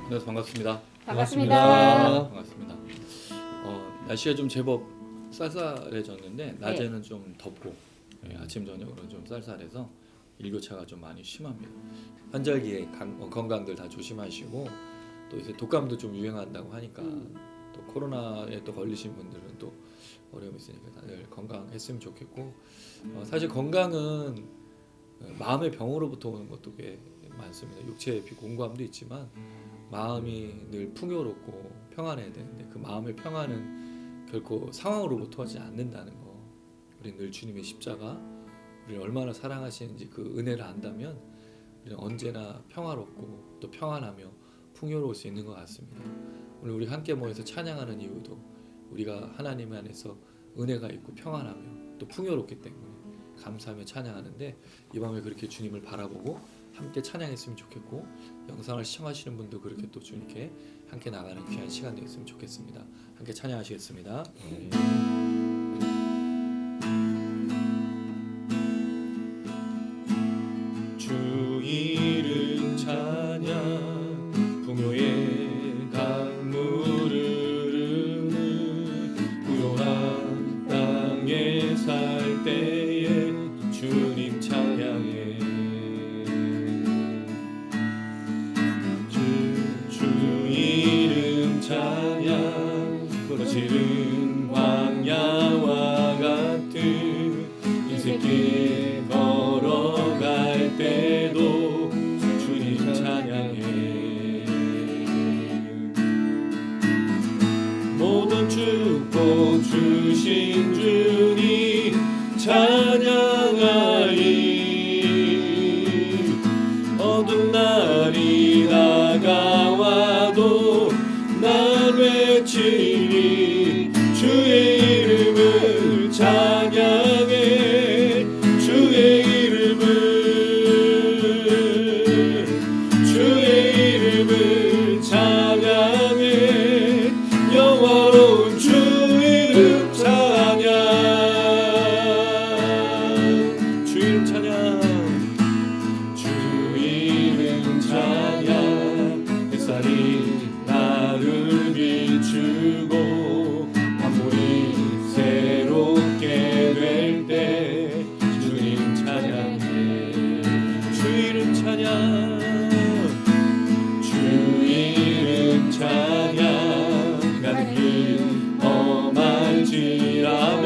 네, 반갑습니다. 반갑습니다. 반갑습니다. 날씨가 좀 제법 쌀쌀해졌는데 낮에는 좀 덥고 아침 저녁으로 좀 쌀쌀해서 일교차가 좀 많이 심합니다. 환절기에 건강들 다 조심하시고 또 이제 독감도 좀 유행한다고 하니까 또 코로나에 또 걸리신 분들은 또 어려움이 있으니까 다들 건강했으면 좋겠고 사실 건강은 마음의 병으로부터 오는 것도 꽤 많습니다. 육체의 공고함도 있지만 마음이 늘 풍요롭고 평안해야 되는데 그 마음의 평안은 결코 상황으로부터 하지 않는다는 거. 우리는 늘 주님의 십자가, 우리를 얼마나 사랑하시는지 그 은혜를 안다면 우리는 언제나 평화롭고 또 평안하며 풍요로울 수 있는 것 같습니다. 오늘 우리 함께 모여서 찬양하는 이유도 우리가 하나님 안에서 은혜가 있고 평안하며 또 풍요롭기 때문에 감사하며 찬양하는데 이 밤에 그렇게 주님을 바라보고 함께 찬양했으면 좋겠고 영상을 시청하시는 분도 그렇게 또 주님께 함께 나가는 귀한 시간 되었으면 좋겠습니다. 함께 찬양하시겠습니다. 주 이름 찬양 풍요의 강물 흐르는 구요한 땅에 살 때에 주님 찬양해 주 이름 찬양 거칠은 광야와 같은 인생길 걸어갈 때도 주님 찬양해 모든 축복 주신 주님 찬양하리 어두운 날이 다가와도 날 외치리 주의 이름을 찬양해 주의 이름을 찬양해 영화로운 주 이름 찬양 주 이름 찬양 주 이름 찬양 햇살이 나를 비추고 만물이 새롭게 될 때 주님 찬양해 주 이름 찬양 주 이름 찬양 가는 길 험할지라도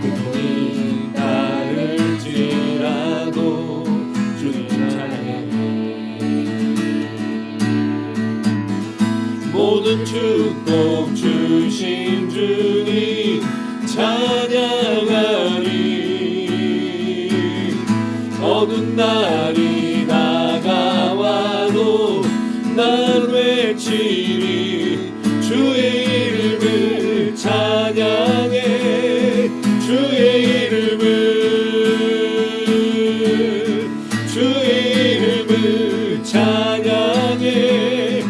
고통이 따를지라도 주님 찬양해 모든 축복 주신 주님 찬양하리 어두운 날이 다가와도 날 외치리 주의 이름을 찬양해 주의 이름을 찬양해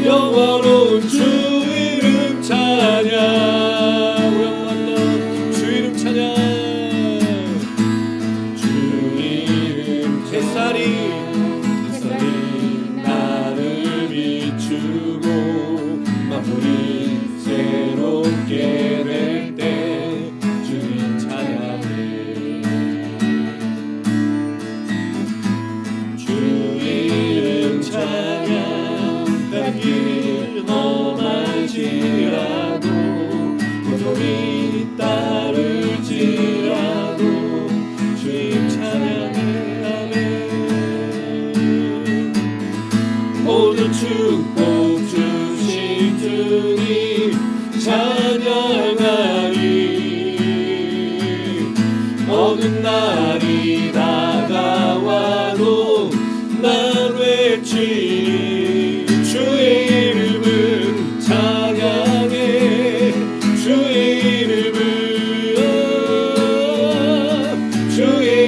영화로운 주 이름 찬양 우리 주 이름 찬양 주 이름 햇살이 나를 비추고 만물이 새롭게 될 때 주님 찬양해 주 이름 찬양 간 길 험할지라도 고통이 따를지라도 주님 찬양해 아멘 모든 축복 주신 주님 찬양하리 어두운 날이 다가와도 날 외치리 주의 이름을 찬양해 주의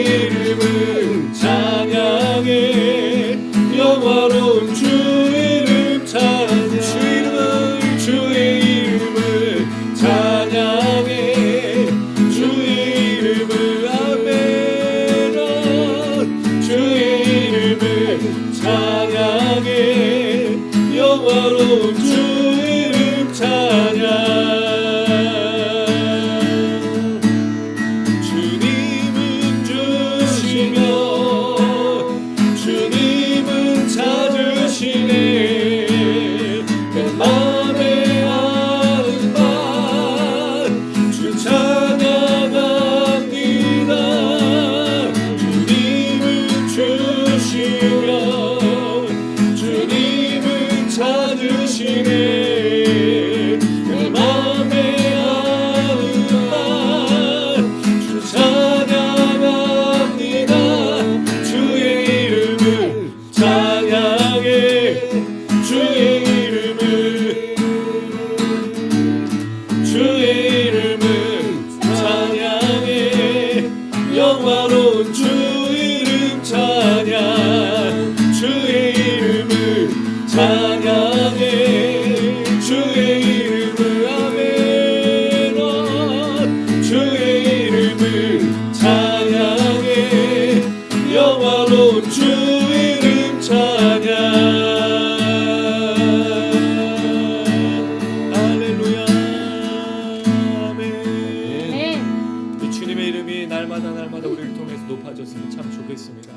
이름을 찬양해 영화로운 주 이름 찬양 주의 이름을 찬양해 주의 이름을 날마다 우리를 통해서 높아졌으면 참 좋겠습니다.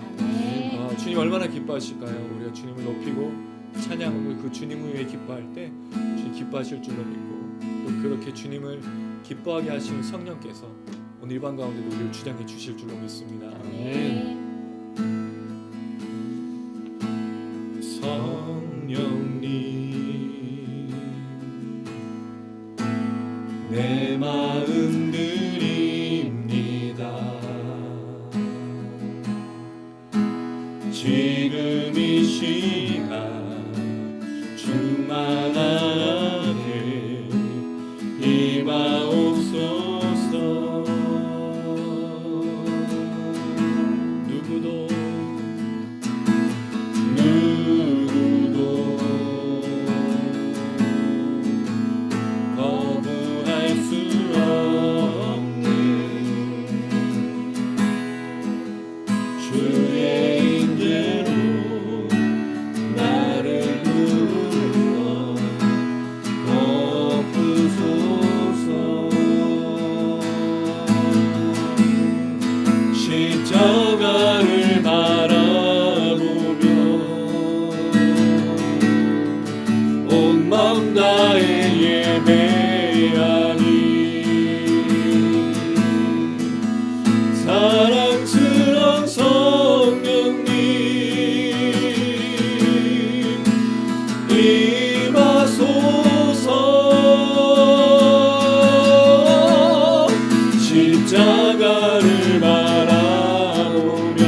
주님 얼마나 기뻐하실까요? 우리가 주님을 높이고 찬양하고 그 주님을 위해 기뻐할 때 주님 기뻐하실 줄로 믿고, 또 그렇게 주님을 기뻐하게 하시는 성령께서 오늘 이 밤 가운데도 우리를 주장해 주실 줄로 믿습니다. 성령님 내 마음 드립니다. 지금 이 시간 충만하게 임하옵소서. 누구도 거부할 수 없는 주의 인재로 나를 불러 덮으소서. 십자가를 바라보며 온 마음 다해 예배하니 사랑스러운 성령님 임하소서. 십자가를 바라보며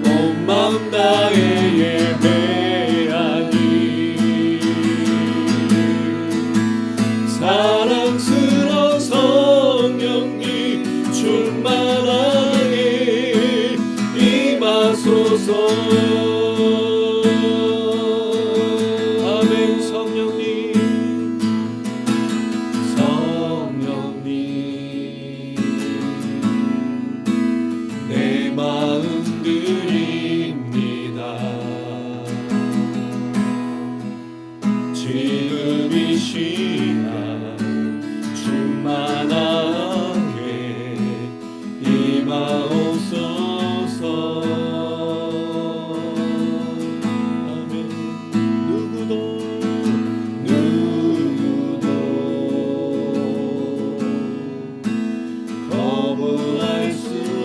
온 마음 다해 예배하니 사랑스러운 성령님 충만하게 임하소서. 아멘. 성령님 내 마음 드립니다. 지금 이 시간 충만하게 임하옵소서. 아멘. 누구도 거부할 수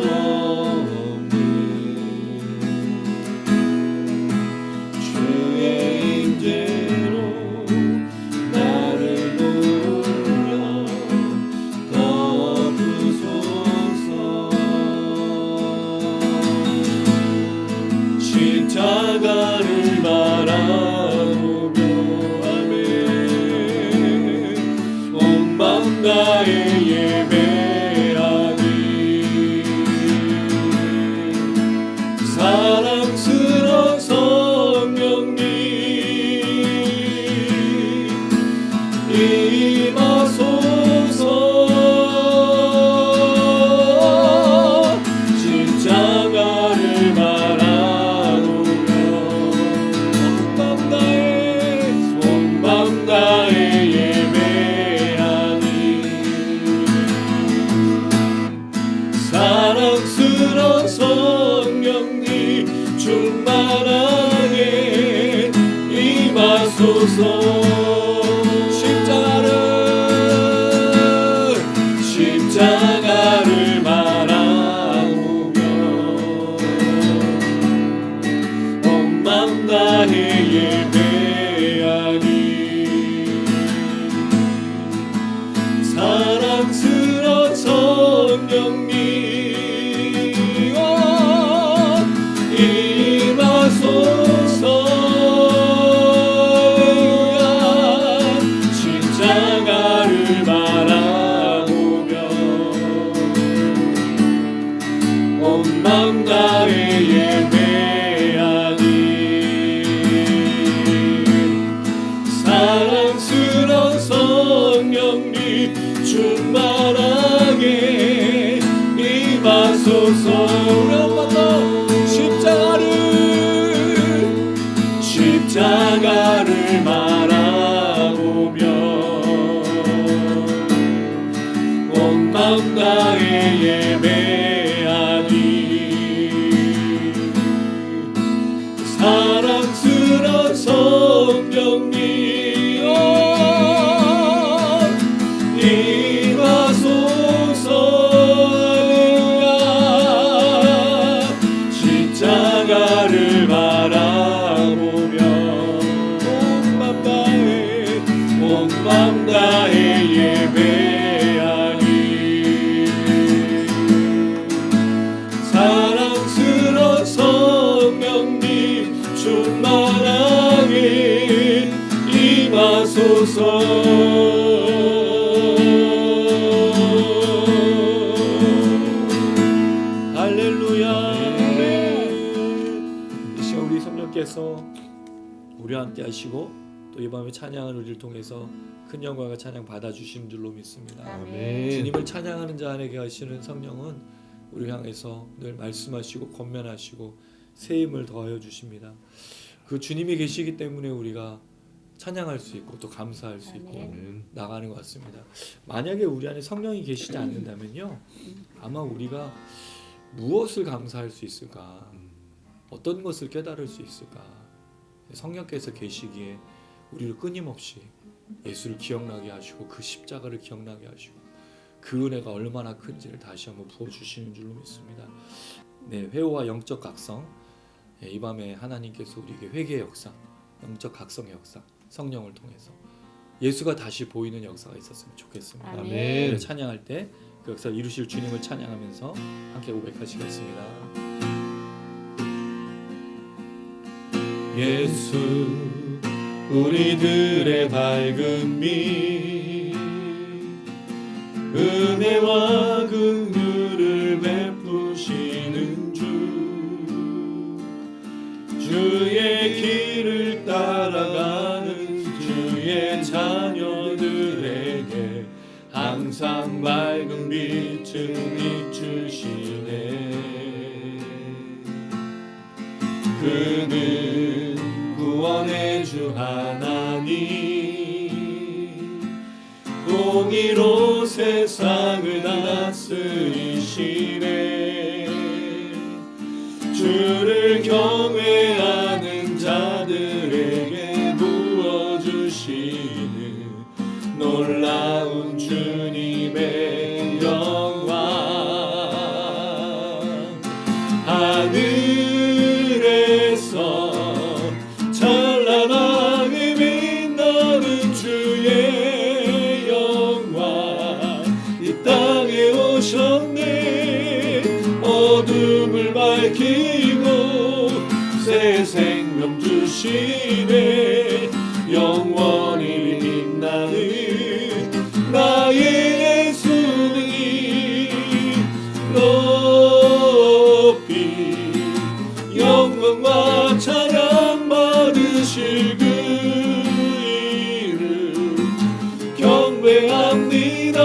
없는 주의 인재로 나를 불러 덮으소서. 십자가를 바라보며 아멘 온 마음 다해 예배하니 사랑스러운 성령님 임하소서. 십자가를 바라보며 온 마음 다해 예배하니 사랑스러운 성령님 충만하게 임하소서. 십자가를 바라보며 온 마음 다해 예배하니 사랑스러운 성령님 임하소서. 십자가를 바라보며 온 마음 다해 예배하니 사랑스러운 성령님 충만하게 임하소서. 우리 한번더 십자가를 바라보며 온 마음 온 나의 예배하니 사랑스러운 성령님 십자가를 바라보며 온 맘 다해 예배하니 사랑스러운 성령님 충만하게 임하소서. 께서 우리와 함께 하시고 또 이 밤에 찬양하는 우리를 통해서 큰 영광과 찬양 받아주시는 줄로 믿습니다. 아멘. 주님을 찬양하는 자 안에 계시는 성령은 우리를 향해서 늘 말씀하시고 권면하시고 새 힘을 더하여 주십니다. 그 주님이 계시기 때문에 우리가 찬양할 수 있고 또 감사할 수 있고 아멘. 나가는 것 같습니다. 만약에 우리 안에 성령이 계시지 않는다면요, 아마 우리가 무엇을 감사할 수 있을까? 어떤 것을 깨달을 수 있을까? 성령께서 계시기에 우리를 끊임없이 예수를 기억나게 하시고 그 십자가를 기억나게 하시고 그 은혜가 얼마나 큰지를 다시 한번 부어주시는 줄로 믿습니다. 네, 회오와 영적 각성. 이 밤에 하나님께서 우리에게 회개의 역사, 영적 각성의 역사, 성령을 통해서 예수가 다시 보이는 역사가 있었으면 좋겠습니다. 아멘. 찬양할 때 그 역사를 이루실 주님을 찬양하면서 함께 고백하시겠습니다. 예수 우리들의 밝은 빛 은혜와 긍휼을 베푸시는 주 주의 길을 따라가는 주의 자녀들에게 항상 밝은 빛을 비추시네. 그는 구원의 주 하나님 공의로 세상을 다스리시네. 주를 경외하는 자들에게 부어주시는 놀라운 주님의 영광 하늘에서 찬란하게 빛나는 주의 영광 이 땅에 오셨네. 어둠을 밝히고 새 생명 주시네. 영원히 빛나는 나의 예수님이 높이 영광과 찬양 받으실 그 이름 경배합니다.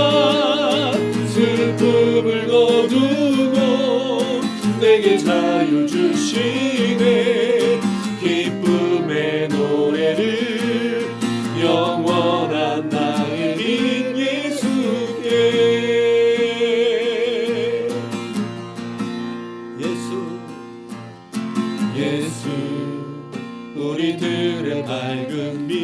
슬픔을 거두고 내게 자유 주시네. 기쁨의 노래를 영원한 나의 빈 예수께. 예수 우리들의 밝은 빛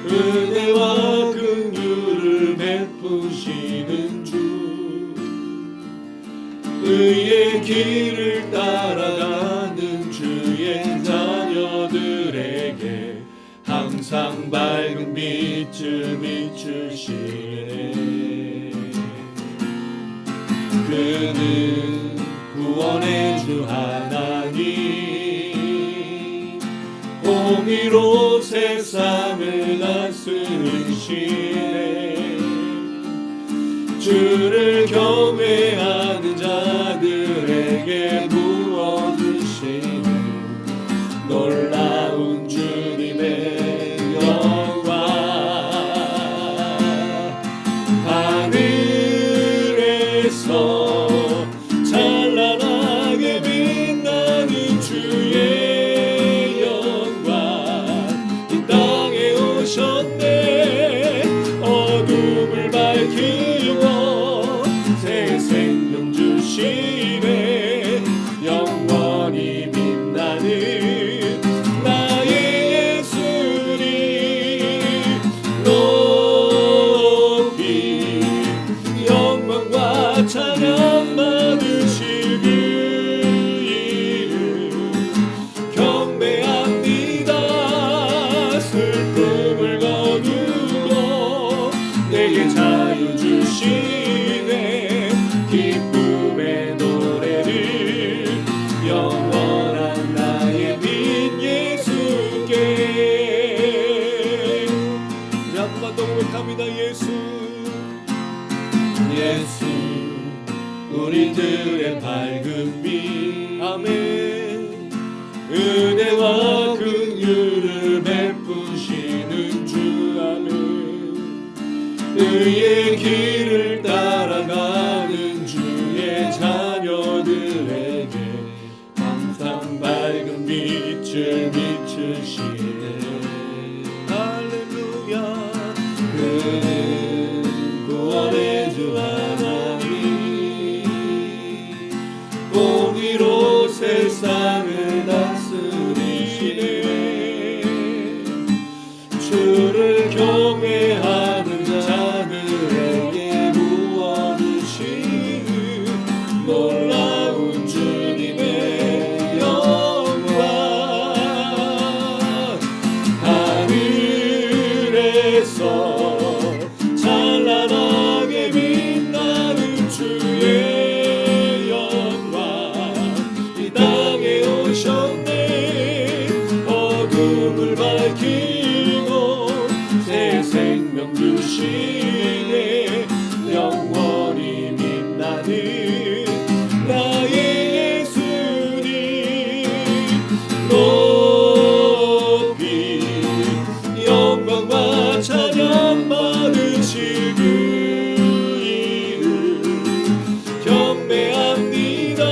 은혜와 긍휼을 베푸시는 주 의의 길을 따라가는 주의 자녀들에게 항상 밝은 빛을 비추시네. 그는 구원의 주 하나님 공의로 세상을 다스리시네. 주를 경외하는 자들에게 부어주시는 놀라운 주님의 영광 하늘에서 찬란하게 빛나는 주의 영광 이 땅에 오셨네. 어둠을 밝히 자유 주시네. 기쁨의 노래를 영원한 나의 빈 예수께. 우리 한 번만 더 고백합니다. 예수 예수 우리들의 밝은 빛. 아멘. 은혜와 긍휼을 베푸시는 주. 아멘. 의의 길을 따라가는 주의 자녀들에게 항상 밝은 빛을 비추시네. 할렐루야. 그는 구원의 주 하나님, 공의로 세상을 다스리시네. 주를 경외하는 자들에게 부어주시는 놀라운 주님의 영광. 하늘에서 찬란하게 빛나는 주의 영광 이 땅에 오셨네. 어둠을 밝히고 새 생명 주시네. 영원히 빛나는 나의 예수님 높이 영광과 찬양 받으실 그 이름 경배합니다.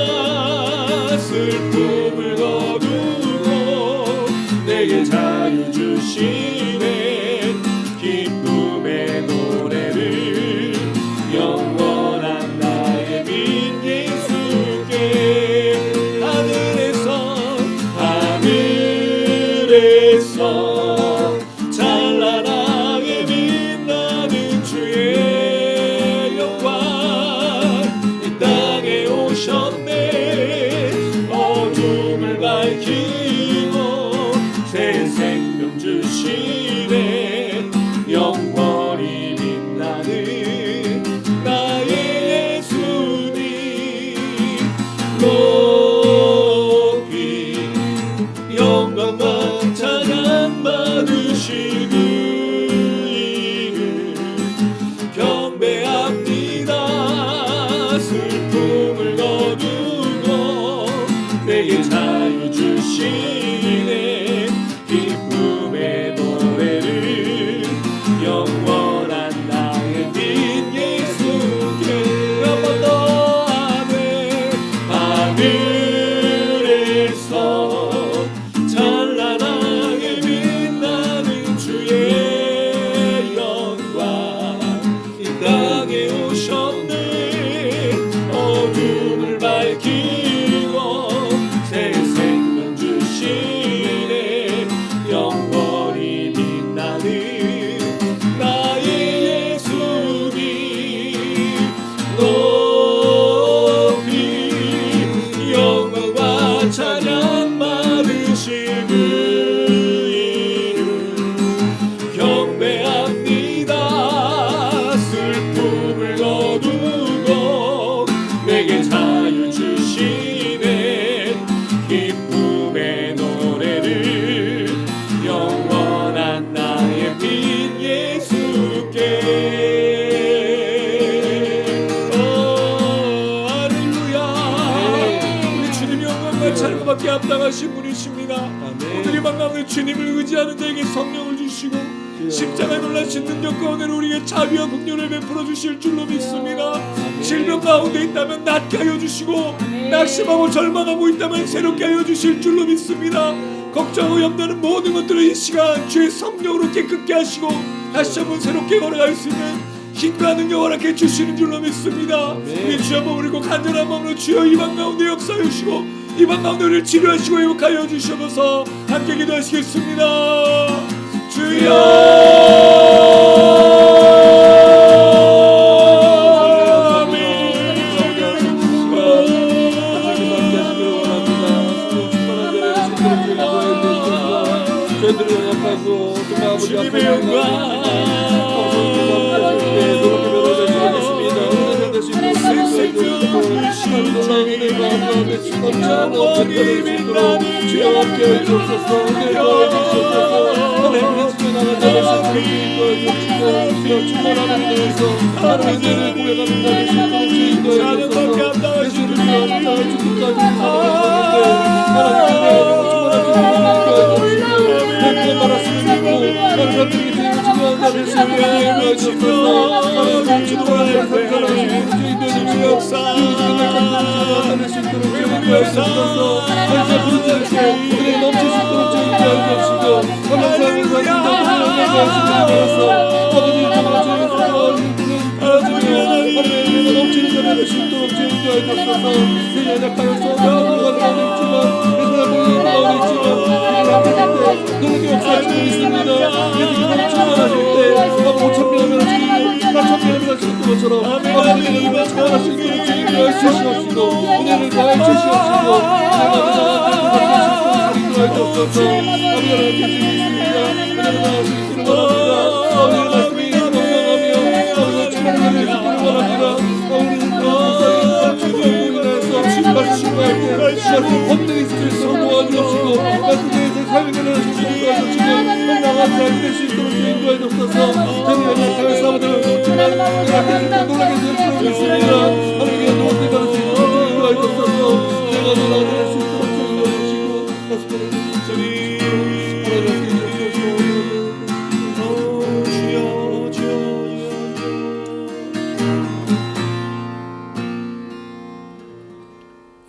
슬픔을 거두고 내게 자유 주시네. 기쁨의 노래를 영원한 나의 빈 예수께. 하늘에서 찬란하게 빛나는 주의 영광 이 땅에 오셨네. 어둠을 밝히고 새 생명 주시네. 영원히 빛나는 나의 예수님 높이 영광과 찬양 받으실 그 이름 경배합니다. 슬픔을 거두고 내게 자유 주시네. 기쁨의 노래를 영원한 나의 빈 예수께. 한 번 더. 아멘. 하늘에서 찬란하게 빛나는 주의 영광 이 땅에 오셨네. 어둠을 밝히고 새 생명 주시네. 영원히 빛나는 나의 예수님 높이 영광과 찬양 받으실 그 이름 경배합니다. 슬픔을 거두고 내게 자유 주시네. 기쁨의 노래를 영원한 나의 빈 예수께. 우리 주님이 영광과 찬양밖에 합당하신 분이십니다. 오늘 이 밤가운데 주님을 의지하는 자에게 성령을 주시고 십자가에 놀라신 능력 가운데 우리에게 자비와 긍휼을 베풀어 주실 줄로 믿습니다. 질병 가운데 있다면 낫게 하여 주시고 낙심하고 절망하고 있다면 새롭게 하여 주실 줄로 믿습니다. 걱정하고 염려하는 모든 것들을 이 시간 주의 성령으로 깨끗게 하시고 다시 한번 새롭게 걸어갈 수 있는 힘과 능력 허락해 주시는 줄로 믿습니다. 우리 주 한번 우리고 간절한 마음으로 주여 이 밤 가운데 역사해 주시고 이 밤 가운데 우리를 치료하시고 회복하여 주시옵소서. 함께 기도하시겠습니다. 주여 주님의 영광 넘쳐나갈 수 있도록 주여 함께하여 주옵소서. 은혜를 더해주시옵소서. 하나님의 지켜나가는 자를 인도하여 주시고 주여 충만한 은혜에서 하나님의 은혜를 고백하는 자를 인도하여 주옵소서. 예수를 위하여 죽기까지 사랑했었는데 하나님의 은혜로 충만한 자를 인도하여 주시고 내 말씀을 믿고 하나님의 죄를 중요한 자를 인도하여 주옵소서. 하나님의 충만한 자를 은혜를 더해 주시옵시고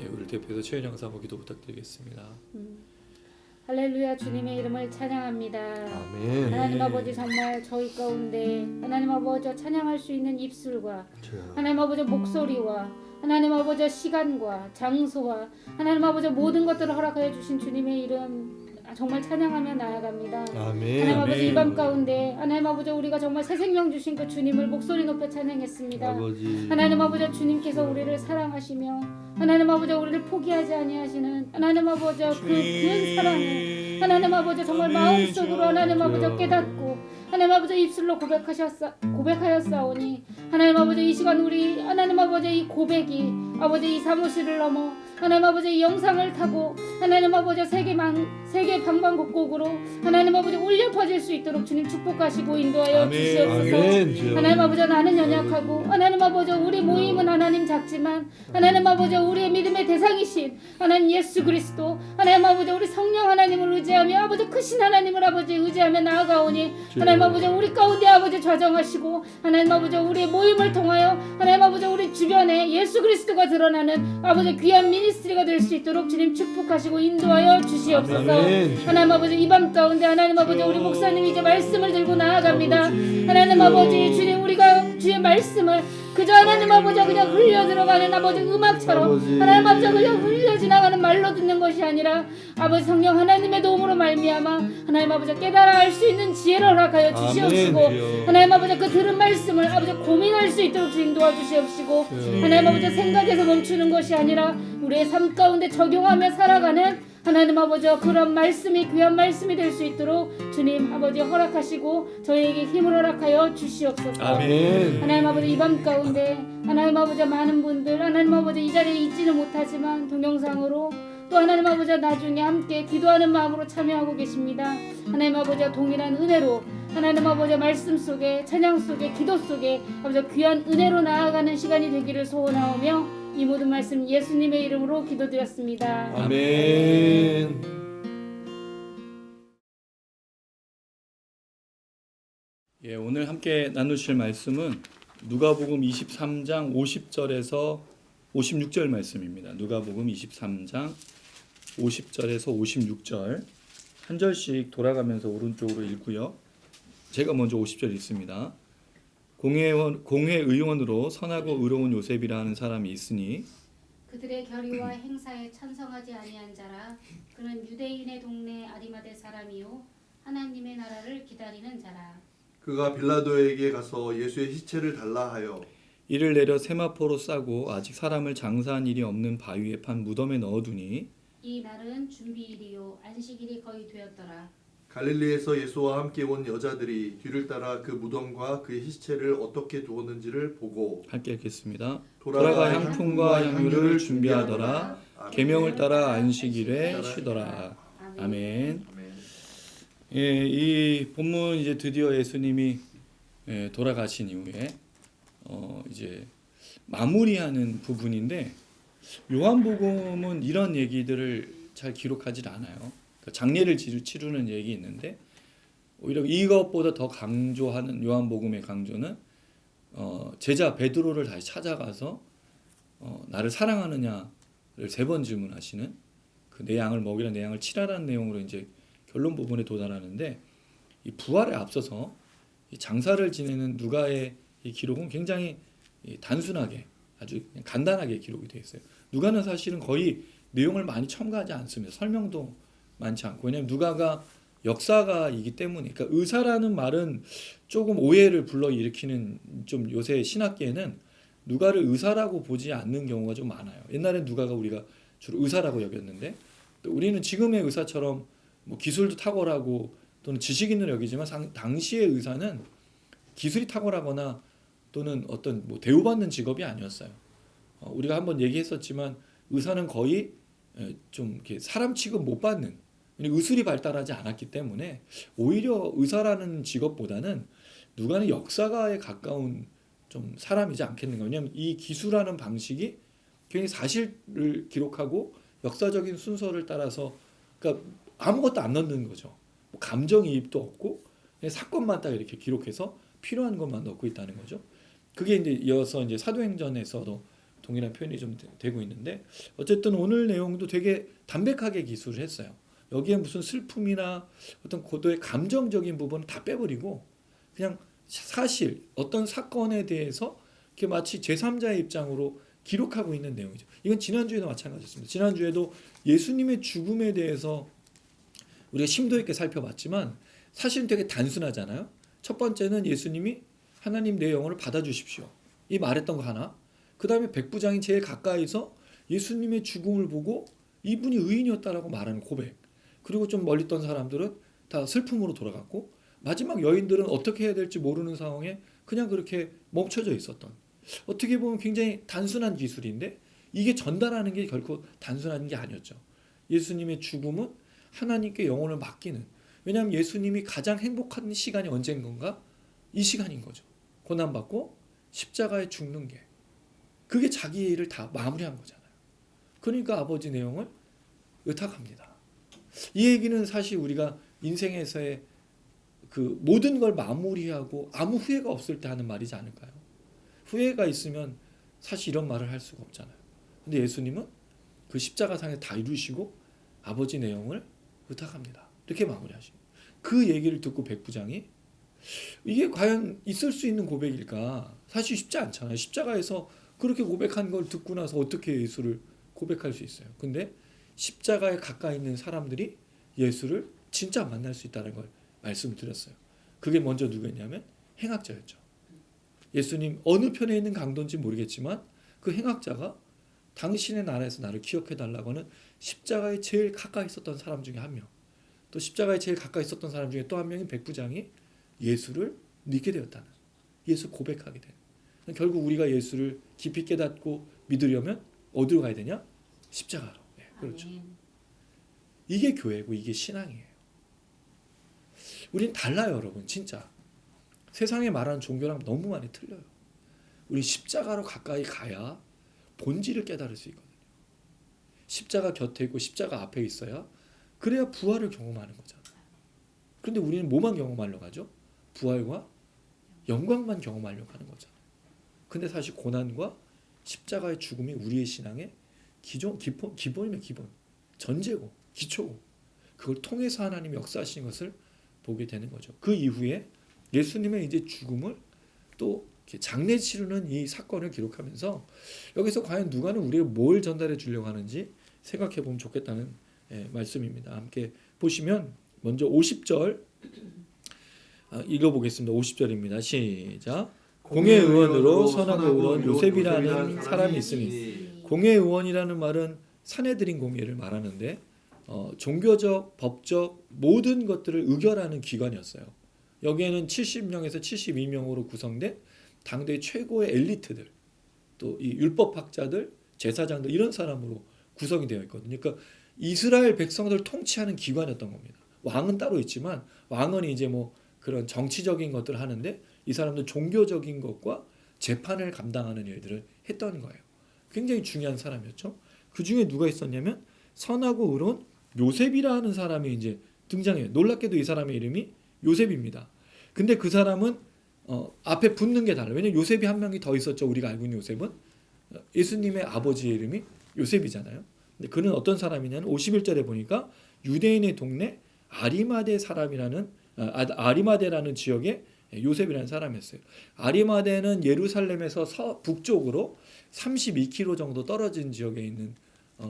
우리를 대표해서 최은영 사모 기도 부탁드리겠습니다. 할렐루야. 주님의 이름을 찬양합니다. 아멘. 하나님 아버지, 정말 저희 가운데 하나님 아버지 찬양할 수 있는 입술과 하나님 아버지 목소리와 하나님 아버지 시간과 장소와 하나님 아버지 모든 것들을 허락하여 주신 주님의 이름 정말 찬양하며 나아갑니다. 아멘. 하나님 아버지, 아멘. 이 밤 가운데 하나님 아버지 우리가 정말 새 생명 주신 그 주님을 목소리 높여 찬양했습니다. 아버지. 하나님 아버지, 주님께서 우리를 사랑하시며 하나님 아버지 우리를 포기하지 아니하시는 하나님 아버지 그 큰 사랑을 하나님 아버지 정말 마음속으로 하나님 아버지 깨닫고 하나님 아버지 입술로 고백하였사오니 하나님 아버지 이 시간 우리 하나님 아버지 이 고백이 아버지 이 사무실을 넘어 하나님 아버지 이 영상을 타고 하나님 아버지 세계 방방곡곡으로 하나님 아버지 울려 퍼질 수 있도록 주님 축복하시고 인도하여 아멘. 주시옵소서. 아멘. 하나님 아버지, 나는 연약하고 하나님 아버지 우리 모임은 하나님 작지만 하나님 아버지 우리의 믿음의 대상이신 하나님 예수 그리스도 하나님 아버지 우리 성령 하나님을 의지하며 아버지 크신 하나님을 아버지 의지하며 나아가오니 하나님 아버지 우리 가운데 아버지 좌정하시고 하나님 아버지 우리의 모임을 통하여 하나님 아버지 우리 주변에 예수 그리스도가 드러나는 아버지 귀한 미니스트리가 될 수 있도록 주님 축복하시고 인도하여 주시옵소서. 아멘. 하나님 아버지 이 밤 가운데 하나님 아버지 우리 목사님이 이제 말씀을 들고 나아갑니다. 하나님 아버지 주님 우리가 주의 말씀을 그저 하나님 아버지 그냥 흘려 들어가는 아버지 음악처럼 하나님 아버지 그냥 흘려 지나가는 말로 듣는 것이 아니라 아버지 성령 하나님의 도움으로 말미암아 하나님 아버지 깨달아 알 수 있는 지혜를 허락하여 주시옵시고 하나님 아버지 그 들은 말씀을 아버지 고민할 수 있도록 주님 도와주시옵시고 하나님 아버지 생각에서 멈추는 것이 아니라 우리의 삶 가운데 적용하며 살아가는 하나님 아버지 그런 말씀이 귀한 말씀이 될 수 있도록 주님 아버지 허락하시고 저희에게 힘을 허락하여 주시옵소서. 아멘. 하나님 아버지 이 밤 가운데 하나님 아버지 많은 분들 하나님 아버지 이 자리에 있지는 못하지만 동영상으로 또 하나님 아버지 나중에 함께 기도하는 마음으로 참여하고 계십니다. 하나님 아버지 동일한 은혜로 하나님 아버지 말씀 속에 찬양 속에 기도 속에 아버지 귀한 은혜로 나아가는 시간이 되기를 소원하오며 이 모든 말씀 예수님의 이름으로 기도드렸습니다. 아멘. 예, 오늘 함께 나누실 말씀은 누가복음 23장 50절에서 56절 말씀입니다. 누가복음 23장 50절에서 56절 한 절씩 돌아가면서 오른쪽으로 읽고요. 제가 먼저 50절 읽습니다. 공회의원으로 선하고 의로운 요셉이라 하는 사람이 있으니 그들의 결의와 행사에 찬성하지 아니한 자라. 그는 유대인의 동네 아리마대 사람이요 하나님의 나라를 기다리는 자라. 그가 빌라도에게 가서 예수의 시체를 달라 하여 이를 내려 세마포로 싸고 아직 사람을 장사한 일이 없는 바위에 판 무덤에 넣어두니 이 날은 준비일이요 안식일이 거의 되었더라. 갈릴리에서 예수와 함께 온 여자들이 뒤를 따라 그 무덤과 그의 시체를 어떻게 두었는지를 보고 함께 읽겠습니다. 돌아가 돌아가 향품과 향유를 준비하더라. 계명을 따라 안식일에 쉬더라. 아멘. 예, 이 본문 이제 드디어 예수님이 돌아가신 이후에 이제 마무리하는 부분인데 요한복음은 이런 얘기들을 잘 기록하지 않아요. 장례를 치르는 얘기 있는데 오히려 이것보다 더 강조하는 요한복음의 강조는 제자 베드로를 다시 찾아가서 나를 사랑하느냐를 3번 질문하시는 그 내 양을 먹이라 내 양을 치라라는 내용으로 이제 결론 부분에 도달하는데 이 부활에 앞서서 이 장사를 지내는 누가의 이 기록은 굉장히 단순하게 아주 그냥 간단하게 기록이 되어 있어요. 누가는 사실은 거의 내용을 많이 첨가하지 않습니다. 설명도 많지 않고 왜냐하면 누가가 역사가이기 때문에 그러니까 의사라는 말은 조금 오해를 불러일으키는 좀 요새 신학계에는 누가를 의사라고 보지 않는 경우가 좀 많아요. 옛날엔 누가가 우리가 주로 의사라고 여겼는데 또 우리는 지금의 의사처럼 뭐 기술도 탁월하고 또는 지식인으로 여기지만 당시의 의사는 기술이 탁월하거나 또는 어떤 뭐 대우받는 직업이 아니었어요. 우리가 한번 얘기했었지만 의사는 거의 좀 이렇게 사람 취급 못 받는 의술이 발달하지 않았기 때문에 오히려 의사라는 직업보다는 누가는 역사가에 가까운 좀 사람이지 않겠는가. 왜냐하면 이 기술하는 방식이 굉장히 사실을 기록하고 역사적인 순서를 따라서 그러니까 아무것도 안 넣는 거죠. 뭐 감정이입도 없고 그냥 사건만 딱 이렇게 기록해서 필요한 것만 넣고 있다는 거죠. 그게 이제 이어서 이제 사도행전에서도 동일한 표현이 좀 되고 있는데 어쨌든 오늘 내용도 되게 담백하게 기술을 했어요. 여기에 무슨 슬픔이나 어떤 고도의 감정적인 부분은 다 빼버리고 그냥 사실 어떤 사건에 대해서 이렇게 마치 제3자의 입장으로 기록하고 있는 내용이죠. 이건 지난주에도 마찬가지였습니다. 지난주에도 예수님의 죽음에 대해서 우리가 심도 있게 살펴봤지만 사실은 되게 단순하잖아요. 첫 번째는 예수님이 하나님 내 영혼을 받아주십시오. 이 말했던 거 하나. 그 다음에 백부장이 제일 가까이서 예수님의 죽음을 보고 이분이 의인이었다라고 말하는 고백. 그리고 좀 멀리 있던 사람들은 다 슬픔으로 돌아갔고 마지막 여인들은 어떻게 해야 될지 모르는 상황에 그냥 그렇게 멈춰져 있었던 어떻게 보면 굉장히 단순한 기술인데 이게 전달하는 게 결코 단순한 게 아니었죠. 예수님의 죽음은 하나님께 영혼을 맡기는 왜냐하면 예수님이 가장 행복한 시간이 언제인 건가? 이 시간인 거죠. 고난받고 십자가에 죽는 게 그게 자기 일을 다 마무리한 거잖아요. 그러니까 아버지 내용을 의탁합니다. 이 얘기는 사실 우리가 인생에서의 그 모든 걸 마무리하고 아무 후회가 없을 때 하는 말이지 않을까요? 후회가 있으면 사실 이런 말을 할 수가 없잖아요. 근데 예수님은 그 십자가상에 다 이루시고 아버지 내용을 의탁합니다. 이렇게 마무리하시고 그 얘기를 듣고 백부장이 이게 과연 있을 수 있는 고백일까? 사실 쉽지 않잖아요. 십자가에서 그렇게 고백한 걸 듣고 나서 어떻게 예수를 고백할 수 있어요? 근데 십자가에 가까이 있는 사람들이 예수를 진짜 만날 수 있다는 걸 말씀을 드렸어요. 그게 먼저 누구였냐면 행악자였죠. 예수님 어느 편에 있는 강도인지 모르겠지만 그 행악자가 당신의 나라에서 나를 기억해달라고 하는 십자가에 제일 가까이 있었던 사람 중에 한 명. 또 십자가에 제일 가까이 있었던 사람 중에 또 한 명인 백부장이 예수를 믿게 되었다는 예수 고백하게 되는 결국 우리가 예수를 깊이 깨닫고 믿으려면 어디로 가야 되냐? 십자가로. 네, 그렇죠. 이게 교회고 이게 신앙이에요. 우린 달라요, 여러분. 진짜 세상에 말하는 종교랑 너무 많이 틀려요. 우리 십자가로 가까이 가야 본질을 깨달을 수 있거든요. 십자가 곁에 있고 십자가 앞에 있어야 그래야 부활을 경험하는 거잖아요. 그런데 우리는 뭐만 경험하려고 하죠? 부활과 영광만 경험하려고 하는 거잖아요. 근데 사실 고난과 십자가의 죽음이 우리의 신앙의 기본이면 기본, 전제고 기초고 그걸 통해서 하나님이 역사하시는 것을 보게 되는 거죠. 그 이후에 예수님의 이제 죽음을 또 장례 치르는 이 사건을 기록하면서 여기서 과연 누가는 우리에게 뭘 전달해 주려고 하는지 생각해 보면 좋겠다는 말씀입니다. 함께 보시면 먼저 50절 읽어보겠습니다. 50절입니다. 시작. 공회의원으로 선하고 의로운 요셉이라는 사람이 있으니 공회의원이라는 말은 사내들인 공회를 말하는데 종교적, 법적 모든 것들을 의결하는 기관이었어요. 여기에는 70명에서 72명으로 구성된 당대 최고의 엘리트들, 또 이 율법학자들, 제사장들 이런 사람으로 구성이 되어 있거든요. 그러니까 이스라엘 백성들을 통치하는 기관이었던 겁니다. 왕은 따로 있지만 왕은 이제 뭐 그런 정치적인 것들을 하는데 이 사람들 종교적인 것과 재판을 감당하는 일들을 했던 거예요. 굉장히 중요한 사람이었죠. 그 중에 누가 있었냐면 선하고 의로운 요셉이라는 사람이 이제 등장해요. 놀랍게도 이 사람의 이름이 요셉입니다. 근데 그 사람은 앞에 붙는 게 달라요. 왜냐면 요셉이 한 명이 더 있었죠. 우리가 알고 있는 요셉은 예수님의 아버지의 이름이 요셉이잖아요. 근데 그는 어떤 사람이냐면 51절에 보니까 유대인의 동네 아리마대 사람이라는 아리마대라는 지역에 요셉이라는 사람이었어요. 아리마대는 예루살렘에서 북쪽으로 32km 정도 떨어진 지역에 있는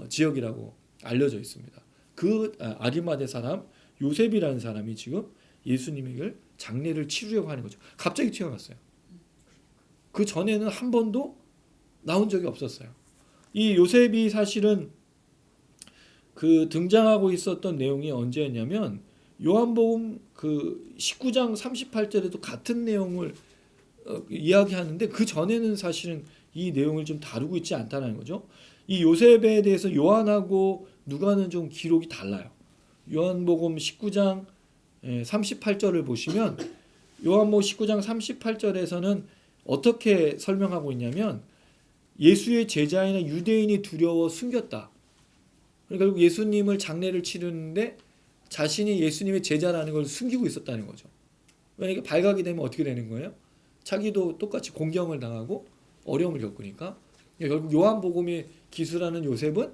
지역이라고 알려져 있습니다. 그 아리마대 사람 요셉이라는 사람이 지금 예수님에게 장례를 치르려고 하는 거죠. 갑자기 튀어났어요. 그 전에는 한 번도 나온 적이 없었어요. 이 요셉이 사실은 그 등장하고 있었던 내용이 언제였냐면 요한복음 그 19장 38절에도 같은 내용을 이야기하는데 그 전에는 사실은 이 내용을 좀 다루고 있지 않다는 거죠. 이 요셉에 대해서 요한하고 누가는 좀 기록이 달라요. 요한복음 19장 38절을 보시면 요한복음 19장 38절에서는 어떻게 설명하고 있냐면 예수의 제자이나 유대인이 두려워 숨겼다. 그러니까 예수님을 장례를 치르는데 자신이 예수님의 제자라는 걸 숨기고 있었다는 거죠. 왜냐하면 발각이 되면 어떻게 되는 거예요? 자기도 똑같이 공경을 당하고 어려움을 겪으니까. 결국 요한복음에 기술하는 요셉은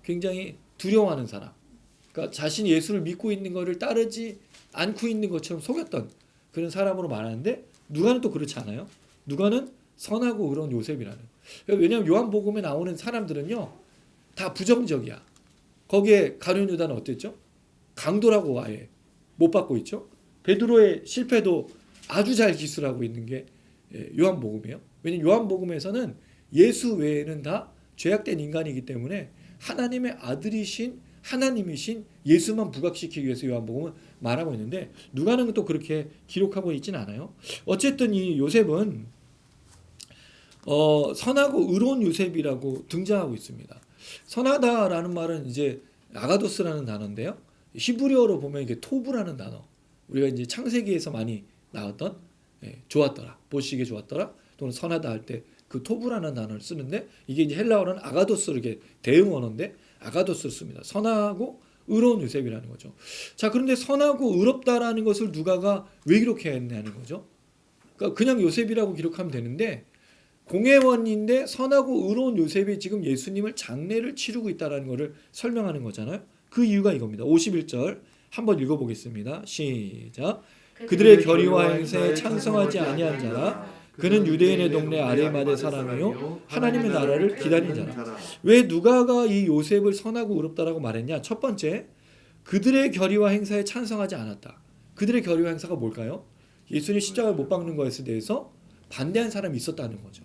굉장히 두려워하는 사람. 그러니까 자신이 예수를 믿고 있는 것을 따르지 않고 있는 것처럼 속였던 그런 사람으로 말하는데 누가는 또 그렇지 않아요. 누가는 선하고 의로운 요셉이라는. 왜냐하면 요한복음에 나오는 사람들은요 다 부정적이야. 거기에 가룟 유다는 어땠죠? 강도라고 아예 못 받고 있죠. 베드로의 실패도 아주 잘 기술하고 있는 게 요한복음이에요. 왜냐하면 요한복음에서는 예수 외에는 다 죄악된 인간이기 때문에 하나님의 아들이신 하나님이신 예수만 부각시키기 위해서 요한복음은 말하고 있는데 누가는 또 그렇게 기록하고 있지는 않아요. 어쨌든 이 요셉은 선하고 의로운 요셉이라고 등장하고 있습니다. 선하다라는 말은 이제 아가도스라는 단어인데요. 히브리어로 보면 이게 토브라는 단어. 우리가 이제 창세기에서 많이 나왔던 좋았더라, 보시기에 좋았더라, 또는 선하다 할 때 그 토브라는 단어를 쓰는데 이게 이제 헬라어는 아가도스 이렇게 대응 언어인데 아가도스를 씁니다. 선하고 의로운 요셉이라는 거죠. 자, 그런데 선하고 의롭다라는 것을 누가가 왜 기록했냐는 거죠. 그러니까 그냥 요셉이라고 기록하면 되는데 공회원인데 선하고 의로운 요셉이 지금 예수님을 장례를 치르고 있다는 것을 설명하는 거잖아요. 그 이유가 이겁니다. 51절 한번 읽어보겠습니다. 시작. 그들의 결의와 행세에 찬성하지 아니한 자라 그는 유대인의 동네 아리마대 사람이요 하나님의 나라를 기다린 자라. 왜 누가가 이 요셉을 선하고 의롭다라고 말했냐? 첫 번째, 그들의 결의와 행사에 찬성하지 않았다. 그들의 결의와 행사가 뭘까요? 예수님 십자가를 못 박는 것에 대해서 반대한 사람이 있었다는 거죠.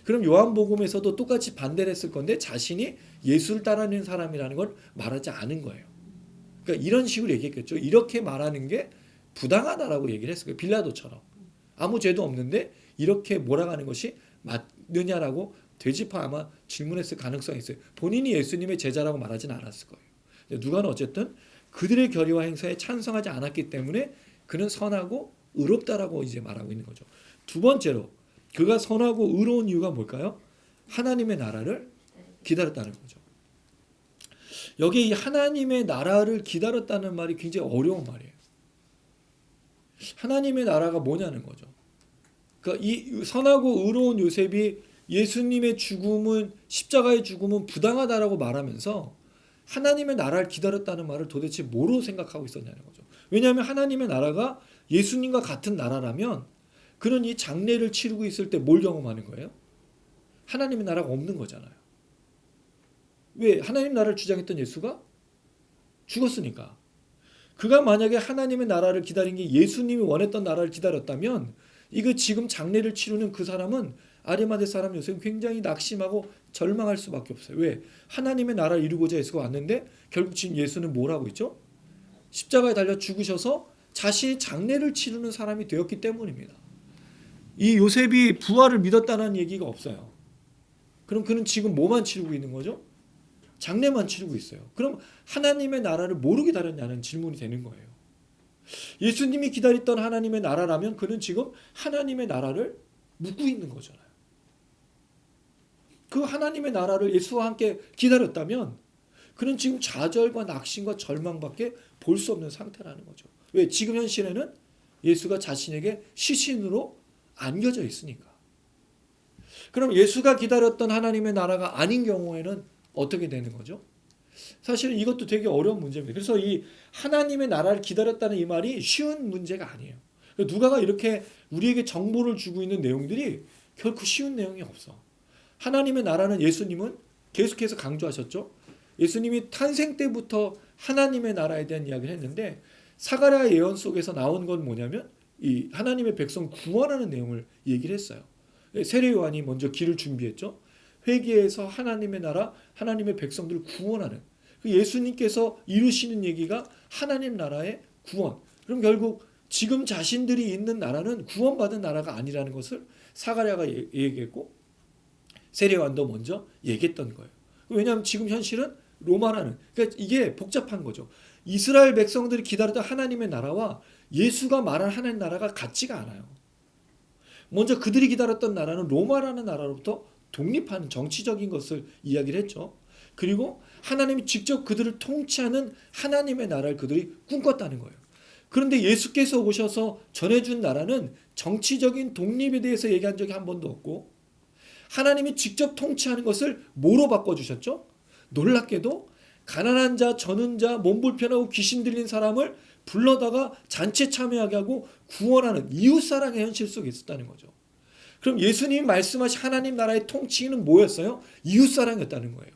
그럼 요한복음에서도 똑같이 반대를 했을 건데 자신이 예수를 따르는 사람이라는 걸 말하지 않은 거예요. 그러니까 이런 식으로 얘기했겠죠. 이렇게 말하는 게 부당하다라고 얘기를 했을 거예요. 빌라도처럼. 아무 죄도 없는데 이렇게 몰아가는 것이 맞느냐라고 되짚어 아마 질문했을 가능성이 있어요. 본인이 예수님의 제자라고 말하지는 않았을 거예요. 누가는 어쨌든 그들의 결의와 행사에 찬성하지 않았기 때문에 그는 선하고 의롭다라고 이제 말하고 있는 거죠. 두 번째로 그가 선하고 의로운 이유가 뭘까요? 하나님의 나라를 기다렸다는 거죠. 여기 이 하나님의 나라를 기다렸다는 말이 굉장히 어려운 말이에요. 하나님의 나라가 뭐냐는 거죠. 그러니까 이 선하고 의로운 요셉이 예수님의 죽음은 십자가의 죽음은 부당하다라고 말하면서 하나님의 나라를 기다렸다는 말을 도대체 뭐로 생각하고 있었냐는 거죠. 왜냐하면 하나님의 나라가 예수님과 같은 나라라면 그는 이 장례를 치르고 있을 때 뭘 경험하는 거예요? 하나님의 나라가 없는 거잖아요. 왜? 하나님 나라를 주장했던 예수가 죽었으니까. 그가 만약에 하나님의 나라를 기다린 게 예수님이 원했던 나라를 기다렸다면 이거 지금 장례를 치르는 그 사람은 아리마대 사람 요셉은 굉장히 낙심하고 절망할 수밖에 없어요. 왜? 하나님의 나라를 이루고자 예수가 왔는데 결국 지금 예수는 뭐라고 있죠? 십자가에 달려 죽으셔서 자신이 장례를 치르는 사람이 되었기 때문입니다. 이 요셉이 부활을 믿었다는 얘기가 없어요. 그럼 그는 지금 뭐만 치르고 있는 거죠? 장례만 치르고 있어요. 그럼 하나님의 나라를 뭐로 기다렸냐는 질문이 되는 거예요. 예수님이 기다렸던 하나님의 나라라면 그는 지금 하나님의 나라를 묻고 있는 거잖아요. 그 하나님의 나라를 예수와 함께 기다렸다면 그는 지금 좌절과 낙심과 절망밖에 볼 수 없는 상태라는 거죠. 왜? 지금 현실에는 예수가 자신에게 시신으로 안겨져 있으니까. 그럼 예수가 기다렸던 하나님의 나라가 아닌 경우에는 어떻게 되는 거죠? 사실은 이것도 되게 어려운 문제입니다. 그래서 이 하나님의 나라를 기다렸다는 이 말이 쉬운 문제가 아니에요. 누가가 이렇게 우리에게 정보를 주고 있는 내용들이 결코 쉬운 내용이 없어. 하나님의 나라는 예수님은 계속해서 강조하셨죠. 예수님이 탄생 때부터 하나님의 나라에 대한 이야기를 했는데 사가랴 예언 속에서 나온 건 뭐냐면 이 하나님의 백성 구원하는 내용을 얘기를 했어요. 세례 요한이 먼저 길을 준비했죠. 회개해서 하나님의 나라, 하나님의 백성들을 구원하는 예수님께서 이루시는 얘기가 하나님 나라의 구원. 그럼 결국 지금 자신들이 있는 나라는 구원받은 나라가 아니라는 것을 사가랴가 얘기했고 세례 요한도 먼저 얘기했던 거예요. 왜냐하면 지금 현실은 로마라는, 그러니까 이게 복잡한 거죠. 이스라엘 백성들이 기다렸던 하나님의 나라와 예수가 말한 하나님 나라가 같지가 않아요. 먼저 그들이 기다렸던 나라는 로마라는 나라로부터 독립하는 정치적인 것을 이야기를 했죠. 그리고 하나님이 직접 그들을 통치하는 하나님의 나라를 그들이 꿈꿨다는 거예요. 그런데 예수께서 오셔서 전해준 나라는 정치적인 독립에 대해서 얘기한 적이 한 번도 없고 하나님이 직접 통치하는 것을 뭐로 바꿔주셨죠? 놀랍게도 가난한 자, 저는 자, 몸불편하고 귀신 들린 사람을 불러다가 잔치에 참여하게 하고 구원하는 이웃사랑의 현실 속에 있었다는 거죠. 그럼 예수님이 말씀하신 하나님 나라의 통치는 뭐였어요? 이웃사랑이었다는 거예요.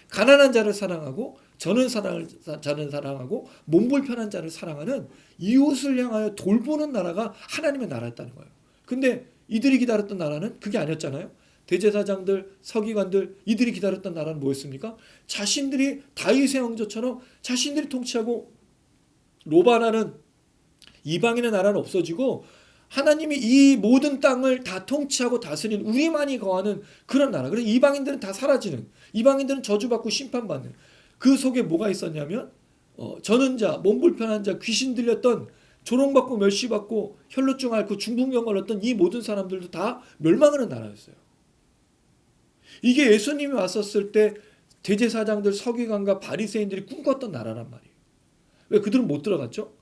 가난한 자를 사랑하고 저는 자를 사랑하고 몸불편한 자를 사랑하는 이웃을 향하여 돌보는 나라가 하나님의 나라였다는 거예요. 근데 이들이 기다렸던 나라는 그게 아니었잖아요. 대제사장들, 서기관들 이들이 기다렸던 나라는 뭐였습니까? 자신들이 다윗의 왕조처럼 자신들이 통치하고 로바라는 이방인의 나라는 없어지고 하나님이 이 모든 땅을 다 통치하고 다스리는 우리만이 거하는 그런 나라. 그래서 이방인들은 다 사라지는, 이방인들은 저주받고 심판받는 그 속에 뭐가 있었냐면 저는 자, 몸불편한 자, 귀신 들렸던 조롱받고 멸시받고 혈루증 앓고 중풍병 걸렸던 이 모든 사람들도 다 멸망하는 나라였어요. 이게 예수님이 왔었을 때 대제사장들, 서기관과 바리새인들이 꿈꿨던 나라란 말이에요. 왜? 그들은 못 들어갔죠?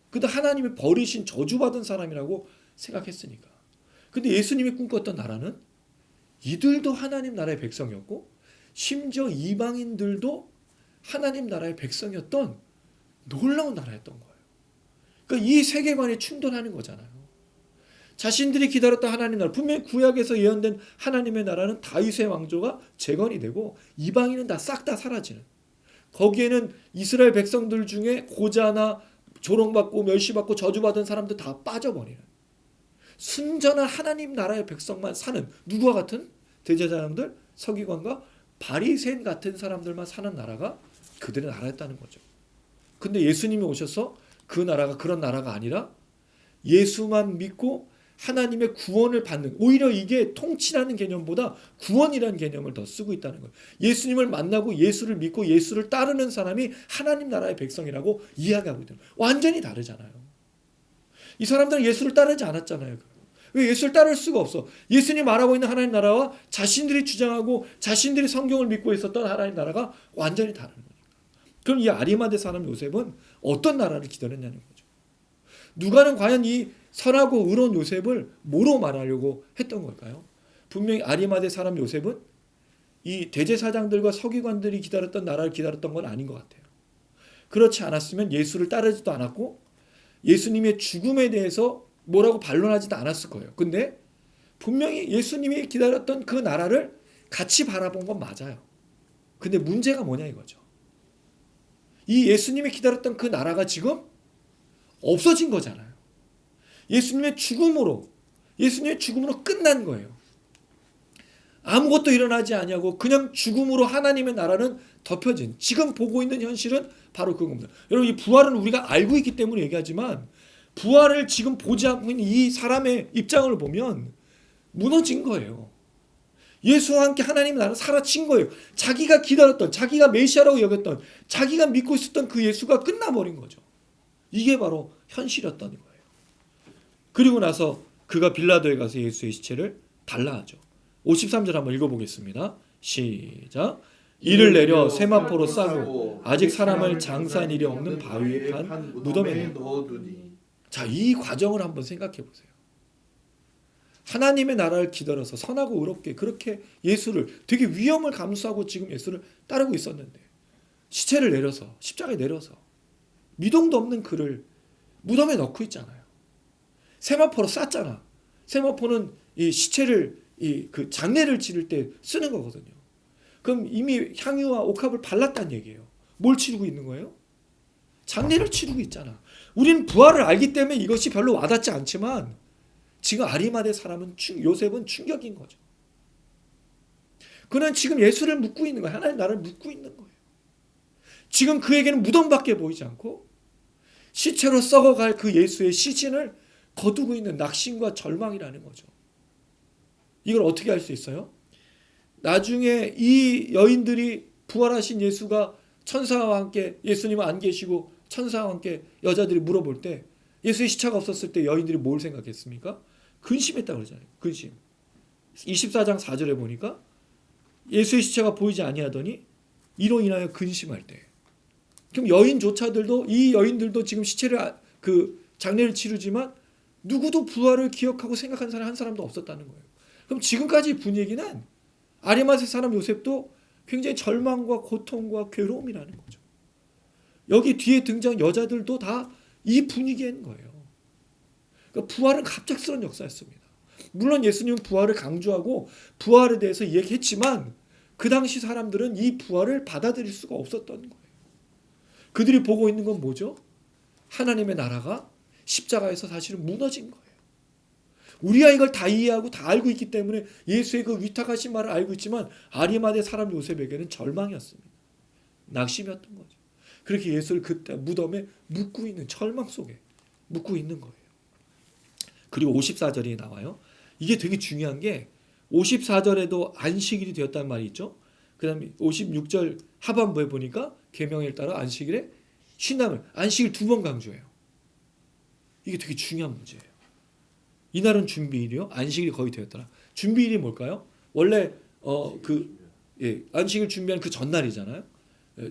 그들 하나님이 버리신 저주받은 사람이라고 생각했으니까. 근데 예수님이 꿈꿨던 나라는 이들도 하나님 나라의 백성이었고 심지어 이방인들도 하나님 나라의 백성이었던 놀라운 나라였던 거예요. 그러니까 이 세계관이 충돌하는 거잖아요. 자신들이 기다렸던 하나님 나라, 분명히 구약에서 예언된 하나님의 나라는 다윗의 왕조가 재건이 되고 이방인은 다 싹 다 사라지는, 거기에는 이스라엘 백성들 중에 고자나 조롱받고 멸시받고 저주받은 사람들 다 빠져버리는 순전한 하나님 나라의 백성만 사는, 누구와 같은? 대제사장들, 서기관과 바리새인 같은 사람들만 사는 나라가 그들의 나라였다는 거죠. 근데 예수님이 오셔서 그 나라가 그런 나라가 아니라 예수만 믿고 하나님의 구원을 받는, 오히려 이게 통치라는 개념보다 구원이라는 개념을 더 쓰고 있다는 거예요. 예수님을 만나고 예수를 믿고 예수를 따르는 사람이 하나님 나라의 백성이라고 이야기하고 있는 거예요. 완전히 다르잖아요. 이 사람들은 예수를 따르지 않았잖아요. 왜? 예수를 따를 수가 없어. 예수님 말하고 있는 하나님 나라와 자신들이 주장하고 자신들이 성경을 믿고 있었던 하나님 나라가 완전히 다른 거니까. 그럼 이 아리마대 사람 요셉은 어떤 나라를 기다렸냐는 거죠. 누가는 과연 이 선하고 의로운 요셉을 뭐로 말하려고 했던 걸까요? 분명히 아리마대 사람 요셉은 이 대제사장들과 서기관들이 기다렸던 나라를 기다렸던 건 아닌 것 같아요. 그렇지 않았으면 예수를 따르지도 않았고 예수님의 죽음에 대해서 뭐라고 반론하지도 않았을 거예요. 근데 분명히 예수님이 기다렸던 그 나라를 같이 바라본 건 맞아요. 근데 문제가 뭐냐 이거죠. 이 예수님이 기다렸던 그 나라가 지금 없어진 거잖아요. 예수님의 죽음으로 끝난 거예요. 아무것도 일어나지 아니하고 그냥 죽음으로 하나님의 나라는 덮여진, 지금 보고 있는 현실은 바로 그겁니다. 여러분, 이 부활은 우리가 알고 있기 때문에 얘기하지만 부활을 지금 보지 않고 있는 이 사람의 입장을 보면 무너진 거예요. 예수와 함께 하나님의 나라는 사라진 거예요. 자기가 기다렸던, 자기가 메시아라고 여겼던, 자기가 믿고 있었던 그 예수가 끝나버린 거죠. 이게 바로 현실이었던 거예요. 그리고 나서 그가 빌라도에 가서 예수의 시체를 달라하죠. 53절 한번 읽어보겠습니다. 시작. 이를 내려 세마포로 싸고 아직 사람을 장사한 일이 없는 바위에 판 무덤에 넣어두니. 자, 이 과정을 한번 생각해 보세요. 하나님의 나라를 기다려서 선하고 의롭게 그렇게 예수를, 되게 위험을 감수하고 지금 예수를 따르고 있었는데 시체를 내려서, 십자가에 내려서 미동도 없는 그를 무덤에 넣고 있잖아요. 세마포로 쌌잖아. 세마포는 이 시체를, 그 장례를 치를 때 쓰는 거거든요. 그럼 이미 향유와 옥합을 발랐다는 얘기예요. 뭘 치르고 있는 거예요? 장례를 치르고 있잖아. 우리는 부활을 알기 때문에 이것이 별로 와닿지 않지만 지금 아리마대 사람은, 요셉은 충격인 거죠. 그는 지금 예수를 묻고 있는 거예요. 하나님 나라를 묻고 있는 거예요. 지금 그에게는 무덤밖에 보이지 않고 시체로 썩어갈 그 예수의 시신을 거두고 있는 낙심과 절망이라는 거죠. 이걸 어떻게 할 수 있어요? 나중에 이 여인들이 부활하신 예수가 천사와 함께, 예수님은 안 계시고 천사와 함께 여자들이 물어볼 때 예수의 시체가 없었을 때 여인들이 뭘 생각했습니까? 근심했다고 그러잖아요. 근심. 24장 4절에 보니까 예수의 시체가 보이지 아니하더니 이로 인하여 근심할 때. 그럼 여인조차들도, 이 여인들도 지금 시체를, 그 장례를 치르지만 누구도 부활을 기억하고 생각하는 사람 한 사람도 없었다는 거예요. 그럼 지금까지 분위기는 아리마대 사람 요셉도 굉장히 절망과 고통과 괴로움이라는 거죠. 여기 뒤에 등장 여자들도 다 이 분위기인 거예요. 그러니까 부활은 갑작스러운 역사였습니다. 물론 예수님은 부활을 강조하고 부활에 대해서 얘기했지만 그 당시 사람들은 이 부활을 받아들일 수가 없었던 거예요. 그들이 보고 있는 건 뭐죠? 하나님의 나라가 십자가에서 사실은 무너진 거예요. 우리가 이걸 다 이해하고 다 알고 있기 때문에 예수의 그 위탁하신 말을 알고 있지만 아리마대 사람 요셉에게는 절망이었습니다. 낙심이었던 거죠. 그렇게 예수를 그때 무덤에 묻고 있는, 절망 속에 묻고 있는 거예요. 그리고 54절이 나와요. 이게 되게 중요한 게 54절에도 안식일이 되었다는 말이 있죠. 그 다음에 56절 하반부에 보니까 계명에 따라 안식일에 쉰다면 안식일 2번 강조해요. 이게 되게 중요한 문제예요. 이날은 준비일이요. 안식일이 거의 되었더라. 준비일이 뭘까요? 원래 안식일 준비하는 그 전날이잖아요.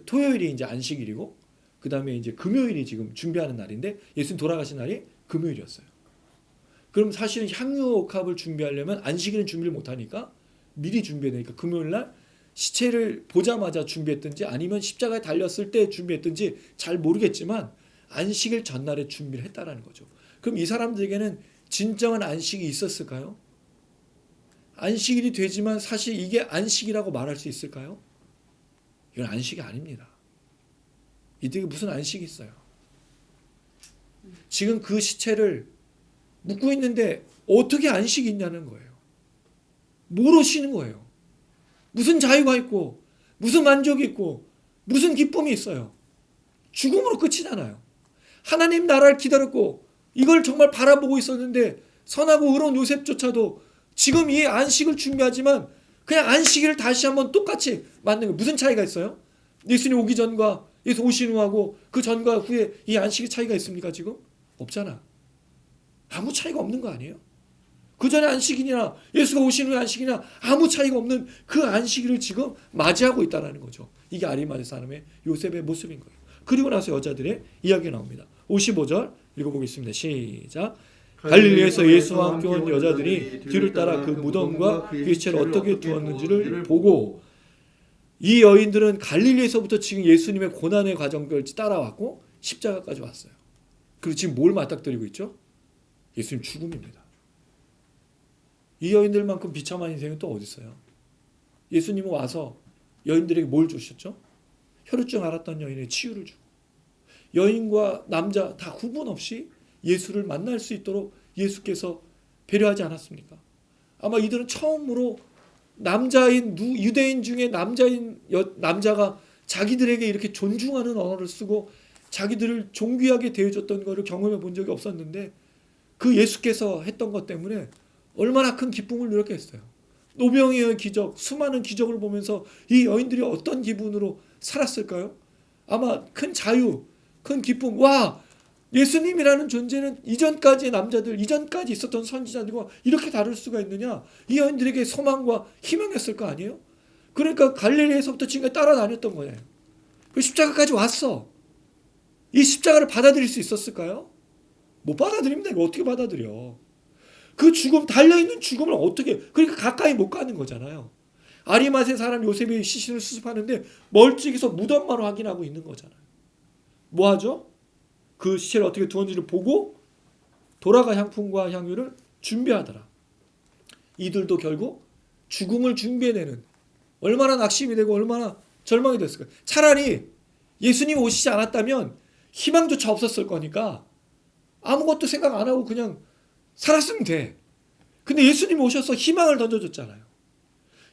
토요일이 이제 안식일이고 그 다음에 이제 금요일이 지금 준비하는 날인데 예수님 돌아가신 날이 금요일이었어요. 그럼 사실은 향유옥합을 준비하려면 안식일은 준비를 못하니까 미리 준비해야 되니까 금요일 날 시체를 보자마자 준비했든지 아니면 십자가에 달렸을 때 준비했든지 잘 모르겠지만 안식일 전날에 준비를 했다라는 거죠. 그럼 이 사람들에게는 진정한 안식이 있었을까요? 안식일이 되지만 사실 이게 안식이라고 말할 수 있을까요? 이건 안식이 아닙니다. 이들에게 무슨 안식이 있어요? 지금 그 시체를 묻고 있는데 어떻게 안식이 있냐는 거예요. 뭐로 쉬는 거예요? 무슨 자유가 있고 무슨 만족이 있고 무슨 기쁨이 있어요? 죽음으로 끝이잖아요. 하나님 나라를 기다렸고 이걸 정말 바라보고 있었는데 선하고 의로운 요셉조차도 지금 이 안식을 준비하지만 그냥 안식일을 다시 한번 똑같이 만든 거예요. 무슨 차이가 있어요? 예수님 오기 전과 예수 오신 후하고 그 전과 후에 이 안식의 차이가 있습니까 지금? 없잖아. 아무 차이가 없는 거 아니에요? 그 전에 안식일이나 예수가 오신 후에 안식일이나 아무 차이가 없는 그 안식일을 지금 맞이하고 있다는 거죠. 이게 아리마대 사람의 요셉의 모습인 거예요. 그리고 나서 여자들의 이야기가 나옵니다. 55절 읽어보겠습니다. 시작. 갈릴리에서 예수와 함께 온 여자들이 뒤를 따라 그 무덤과 그 시체를 어떻게 두었는지를 보고, 이 여인들은 갈릴리에서부터 지금 예수님의 고난의 과정을 따라왔고 십자가까지 왔어요. 그리고 지금 뭘 맞닥뜨리고 있죠? 예수님 죽음입니다. 이 여인들만큼 비참한 인생은 또 어디 있어요? 예수님은 와서 여인들에게 뭘 주셨죠? 혈루증 앓았던 여인의 치유를 주고 여인과 남자 다 구분 없이 예수를 만날 수 있도록 예수께서 배려하지 않았습니까? 아마 이들은 처음으로 남자인 유대인 중에 남자가 자기들에게 이렇게 존중하는 언어를 쓰고 자기들을 존귀하게 대해줬던 것을 경험해 본 적이 없었는데 그 예수께서 했던 것 때문에 얼마나 큰 기쁨을 누렸겠어요. 노병이의 기적, 수많은 기적을 보면서 이 여인들이 어떤 기분으로 살았을까요? 아마 큰 자유, 큰 기쁨. 와, 예수님이라는 존재는 이전까지의 남자들, 이전까지 있었던 선지자들과 이렇게 다를 수가 있느냐? 이 여인들에게 소망과 희망이었을 거 아니에요? 그러니까 갈릴리에서부터 지금까지 따라다녔던 거예요. 그 십자가까지 왔어. 이 십자가를 받아들일 수 있었을까요? 못 받아들입니다. 이거 어떻게 받아들여? 그 죽음, 달려있는 죽음을 어떻게, 그러니까 가까이 못 가는 거잖아요. 아리마세 사람 요셉이 시신을 수습하는데 멀찍이서 무덤만 확인하고 있는 거잖아요. 뭐 하죠? 그 시체를 어떻게 두었는지를 보고 돌아가 향품과 향유를 준비하더라. 이들도 결국 죽음을 준비해내는, 얼마나 낙심이 되고 얼마나 절망이 됐을까요? 차라리 예수님 오시지 않았다면 희망조차 없었을 거니까 아무것도 생각 안 하고 그냥 살았으면 돼. 근데 예수님이 오셔서 희망을 던져줬잖아요.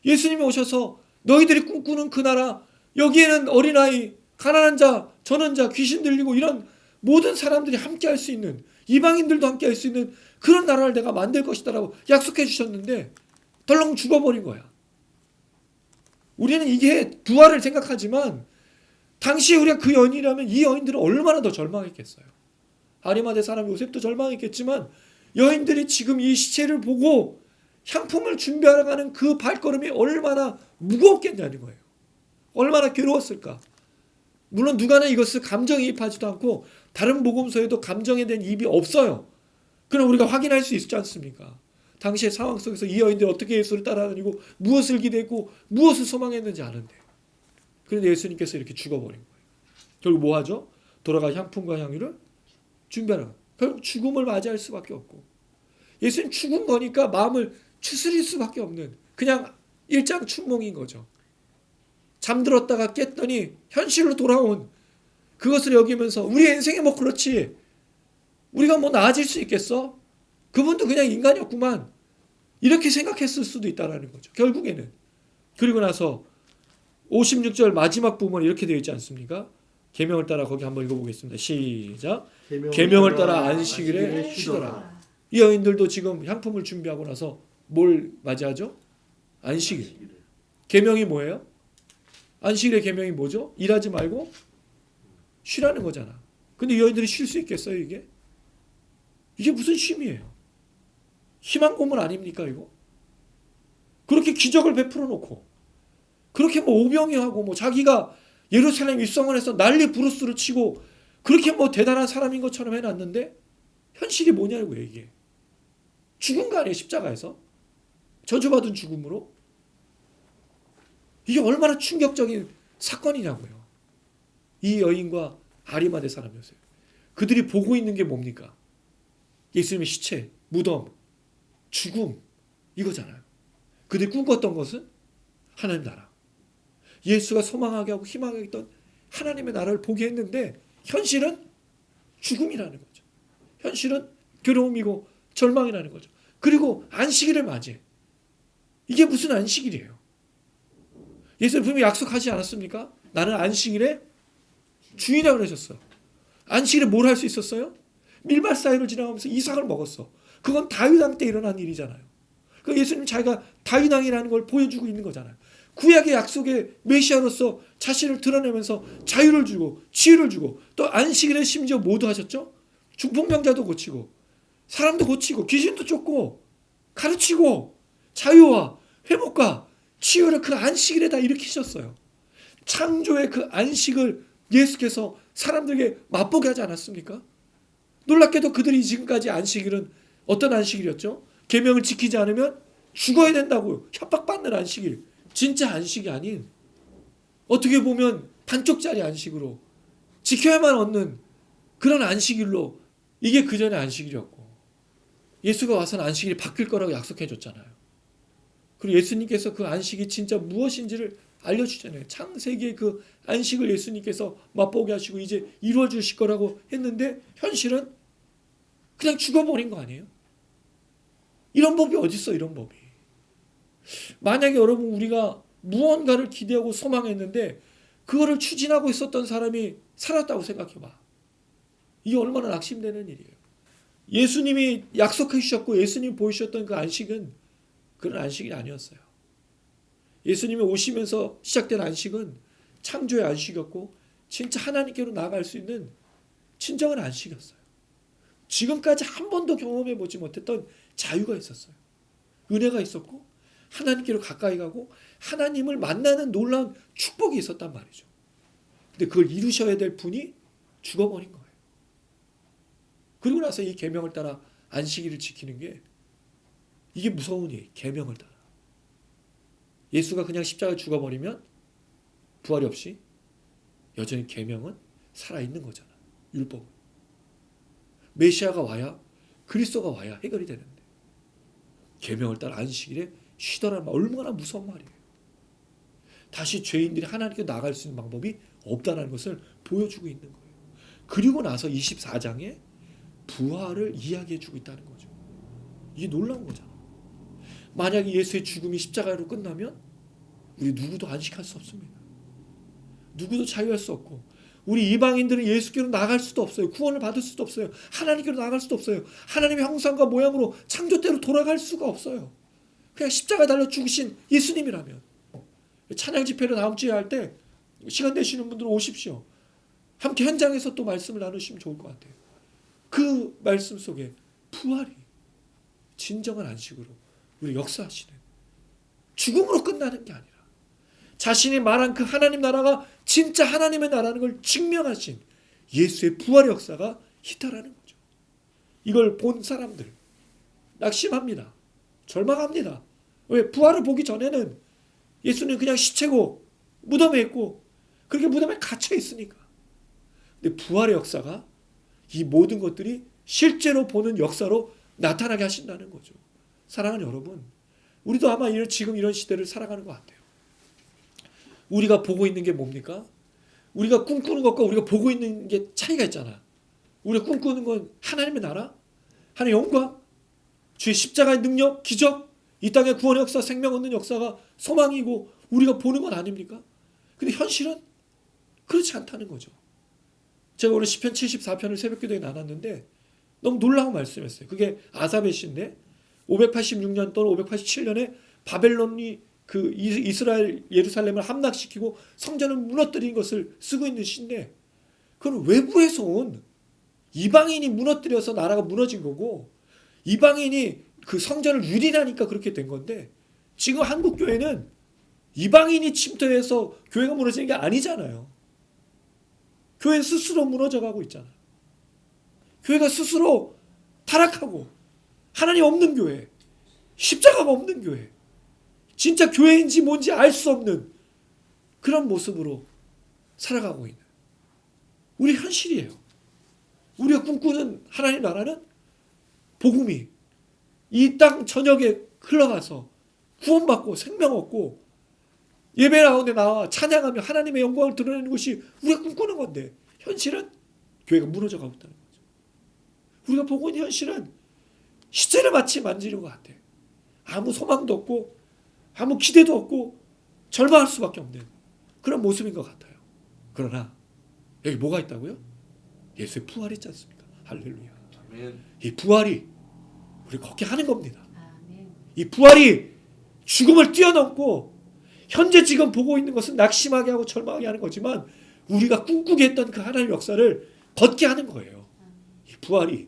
예수님이 오셔서 너희들이 꿈꾸는 그 나라, 여기에는 어린아이, 가난한 자, 전원 자, 귀신 들리고 이런 모든 사람들이 함께 할 수 있는, 이방인들도 함께 할 수 있는 그런 나라를 내가 만들 것이다라고 약속해 주셨는데 덜렁 죽어버린 거야. 우리는 이게 부활을 생각하지만 당시에 우리가 그 여인이라면 이 여인들은 얼마나 더 절망했겠어요. 아리마대 사람 요셉도 절망했겠지만 여인들이 지금 이 시체를 보고 향품을 준비하러 가는 그 발걸음이 얼마나 무거웠겠냐는 거예요. 얼마나 괴로웠을까. 물론 누가는 이것을 감정이입하지도 않고 다른 복음서에도 감정에 대한 이입이 없어요. 그럼 우리가 확인할 수 있지 않습니까? 당시의 상황 속에서 이 여인들이 어떻게 예수를 따라다니고 무엇을 기대했고 무엇을 소망했는지 아는데, 그런데 예수님께서 이렇게 죽어버린 거예요. 결국 뭐 하죠? 돌아가 향품과 향유를 준비하라. 결국 죽음을 맞이할 수밖에 없고, 예수님 죽은 거니까 마음을 추스릴 수밖에 없는 그냥 일장춘몽인 거죠. 잠들었다가 깼더니 현실로 돌아온 그것을 여기면서 우리 인생이 뭐 그렇지, 우리가 뭐 나아질 수 있겠어? 그분도 그냥 인간이었구만, 이렇게 생각했을 수도 있다는 거죠. 결국에는. 그리고 나서 56절 마지막 부분에 이렇게 되어 있지 않습니까? 계명을 따라, 거기 한번 읽어보겠습니다. 시작. 계명을 따라 안식일에 쉬더라. 이 여인들도 지금 향품을 준비하고 나서 뭘 맞이하죠? 안식일. 계명이 뭐예요? 안식일의 계명이 뭐죠? 일하지 말고 쉬라는 거잖아. 근데 이 여인들이 쉴 수 있겠어요, 이게? 이게 무슨 쉼이에요? 희망 고문 아닙니까, 이거? 그렇게 기적을 베풀어 놓고, 그렇게 뭐 오병이하고 뭐 자기가 예루살렘 윗성원에서 난리 부르스를 치고 그렇게 뭐 대단한 사람인 것처럼 해놨는데 현실이 뭐냐고요, 이게. 죽은 거 아니에요, 십자가에서? 저주받은 죽음으로? 이게 얼마나 충격적인 사건이냐고요. 이 여인과 아리마대 사람이었어요. 그들이 보고 있는 게 뭡니까? 예수님의 시체, 무덤, 죽음, 이거잖아요. 그들이 꿈꿨던 것은 하나님 나라. 예수가 소망하게 하고 희망하게 했던 하나님의 나라를 보게 했는데 현실은 죽음이라는 거죠. 현실은 괴로움이고 절망이라는 거죠. 그리고 안식일을 맞이해. 이게 무슨 안식일이에요? 예수님 분명히 약속하지 않았습니까? 나는 안식일의 주인이라고 그러셨어. 안식일에 뭘 할 수 있었어요? 밀밭 사이를 지나가면서 이삭을 먹었어. 그건 다윗 왕 때 일어난 일이잖아요. 그 예수님 자기가 다윗 왕이라는 걸 보여주고 있는 거잖아요. 구약의 약속의 메시아로서 자신을 드러내면서 자유를 주고 치유를 주고, 또 안식일에 심지어 모두 하셨죠? 중풍병자도 고치고 사람도 고치고 귀신도 쫓고 가르치고 자유와 회복과 치유를 그 안식일에 다 일으키셨어요. 창조의 그 안식을 예수께서 사람들에게 맛보게 하지 않았습니까? 놀랍게도 그들이 지금까지 안식일은 어떤 안식일이었죠? 계명을 지키지 않으면 죽어야 된다고 협박받는 안식일, 진짜 안식이 아닌 어떻게 보면 반쪽짜리 안식으로 지켜야만 얻는 그런 안식일로, 이게 그전의 안식일이었고, 예수가 와서는 안식일이 바뀔 거라고 약속해 줬잖아요. 그리고 예수님께서 그 안식이 진짜 무엇인지를 알려주잖아요. 창세기의 그 안식을 예수님께서 맛보게 하시고 이제 이루어 주실 거라고 했는데 현실은 그냥 죽어버린 거 아니에요? 이런 법이 어디 있어, 이런 법이. 만약에 여러분 우리가 무언가를 기대하고 소망했는데 그거를 추진하고 있었던 사람이 살았다고 생각해봐. 이게 얼마나 낙심되는 일이에요. 예수님이 약속해 주셨고 예수님이 보여주셨던 그 안식은 그런 안식이 아니었어요. 예수님이 오시면서 시작된 안식은 창조의 안식이었고 진짜 하나님께로 나아갈 수 있는 진정한 안식이었어요. 지금까지 한 번도 경험해 보지 못했던 자유가 있었어요. 은혜가 있었고 하나님께로 가까이 가고 하나님을 만나는 놀라운 축복이 있었단 말이죠. 근데 그걸 이루셔야 될 분이 죽어버린 거예요. 그리고 나서 이 계명을 따라 안식일을 지키는 게 이게 무서운 일이에요. 계명을 따라. 예수가 그냥 십자가에 죽어버리면 부활이 없이 여전히 계명은 살아있는 거잖아. 율법은. 메시아가 와야 그리스도가 와야 해결이 되는데 계명을 따라 안식일에 쉬더라는 말 얼마나 무서운 말이에요. 다시 죄인들이 하나님께 나아갈 수 있는 방법이 없다는 것을 보여주고 있는 거예요. 그리고 나서 24장에 부활을 이야기해주고 있다는 거죠. 이게 놀라운 거잖아. 만약에 예수의 죽음이 십자가로 끝나면 우리 누구도 안식할 수 없습니다. 누구도 자유할 수 없고 우리 이방인들은 예수께로 나갈 수도 없어요. 구원을 받을 수도 없어요. 하나님께로 나갈 수도 없어요. 하나님의 형상과 모양으로 창조대로 돌아갈 수가 없어요. 그냥 십자가에 달려 죽으신 예수님이라면. 찬양 집회를 다음 주에 할 때 시간 되시는 분들은 오십시오. 함께 현장에서 또 말씀을 나누시면 좋을 것 같아요. 그 말씀 속에 부활이 진정한 안식으로 우리 역사하시는 죽음으로 끝나는 게 아니라 자신이 말한 그 하나님 나라가 진짜 하나님의 나라라는 걸 증명하신 예수의 부활의 역사가 있다라는 거죠. 이걸 본 사람들 낙심합니다. 절망합니다. 왜? 부활을 보기 전에는 예수는 그냥 시체고 무덤에 있고 그렇게 무덤에 갇혀 있으니까. 근데 부활의 역사가 이 모든 것들이 실제로 보는 역사로 나타나게 하신다는 거죠. 사랑하는 여러분, 우리도 아마 지금 이런 시대를 살아가는 것 같아요. 우리가 보고 있는 게 뭡니까? 우리가 꿈꾸는 것과 우리가 보고 있는 게 차이가 있잖아. 우리가 꿈꾸는 건 하나님의 나라, 하나님의 영광, 주의 십자가의 능력, 기적, 이 땅의 구원의 역사, 생명 얻는 역사가 소망이고 우리가 보는 건 아닙니까? 근데 현실은 그렇지 않다는 거죠. 제가 오늘 시편 74편을 새벽기도에 나눴는데 너무 놀라운 말씀이었어요. 그게 아삽의 시인데 586년 또는 587년에 바벨론이 그 이스라엘 예루살렘을 함락시키고 성전을 무너뜨린 것을 쓰고 있는 시인데 그건 외부에서 온 이방인이 무너뜨려서 나라가 무너진 거고 이방인이 그 성전을 유린하니까 그렇게 된 건데 지금 한국 교회는 이방인이 침투해서 교회가 무너지는 게 아니잖아요. 교회는 스스로 무너져가고 있잖아요. 교회가 스스로 타락하고 하나님 없는 교회, 십자가가 없는 교회, 진짜 교회인지 뭔지 알 수 없는 그런 모습으로 살아가고 있는 우리 현실이에요. 우리가 꿈꾸는 하나님 나라는 복음이 이 땅 전역에 흘러가서 구원받고 생명 얻고 예배 가운데 나와 찬양하며 하나님의 영광을 드러내는 것이 우리가 꿈꾸는 건데 현실은 교회가 무너져 가고 있다는 거죠. 우리가 보고 있는 현실은 시체를 마치 만지는 것 같아. 아무 소망도 없고 아무 기대도 없고 절망할 수밖에 없는 그런 모습인 것 같아요. 그러나 여기 뭐가 있다고요? 예수의 부활이 있지 않습니까? 할렐루야. 아멘. 이 부활이 우리 걷게 하는 겁니다. 이 부활이 죽음을 뛰어넘고 현재 지금 보고 있는 것은 낙심하게 하고 절망하게 하는 거지만 우리가 꿈꾸게 했던 그 하나님의 역사를 걷게 하는 거예요. 이 부활이,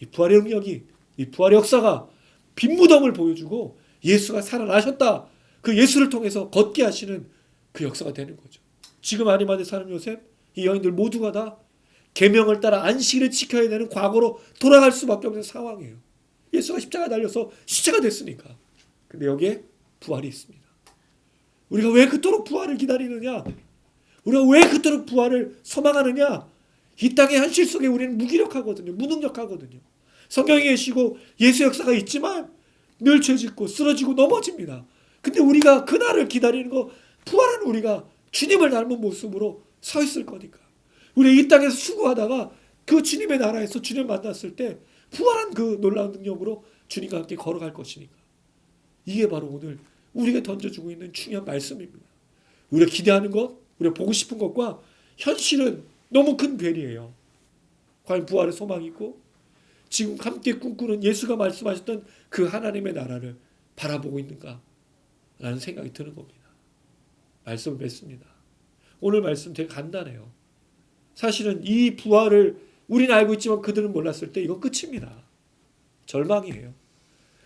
이 부활의 능력이, 이 부활의 역사가 빈 무덤을 보여주고 예수가 살아나셨다. 그 예수를 통해서 걷게 하시는 그 역사가 되는 거죠. 지금 아리마대 사람 요셉, 이 여인들 모두가 다 계명을 따라 안식일을 지켜야 되는 과거로 돌아갈 수밖에 없는 상황이에요. 예수가 십자가에 달려서 시체가 됐으니까. 근데 여기에 부활이 있습니다. 우리가 왜 그토록 부활을 기다리느냐? 우리가 왜 그토록 부활을 소망하느냐? 이 땅의 현실 속에 우리는 무기력하거든요. 무능력하거든요. 성경에 계시고 예수 역사가 있지만 늘 죄짓고 쓰러지고 넘어집니다. 근데 우리가 그날을 기다리는 거 부활한 우리가 주님을 닮은 모습으로 서 있을 거니까. 우리 이 땅에서 수고하다가 그 주님의 나라에서 주님 만났을 때 부활한 그 놀라운 능력으로 주님과 함께 걸어갈 것이니까. 이게 바로 오늘 우리가 던져주고 있는 중요한 말씀입니다. 우리가 기대하는 것, 우리가 보고 싶은 것과 현실은 너무 큰 괴리예요. 과연 부활의 소망이 있고 지금 함께 꿈꾸는 예수가 말씀하셨던 그 하나님의 나라를 바라보고 있는가? 라는 생각이 드는 겁니다. 말씀을 맺습니다. 오늘 말씀 되게 간단해요. 사실은 이 부활을 우리는 알고 있지만 그들은 몰랐을 때 이건 끝입니다. 절망이에요.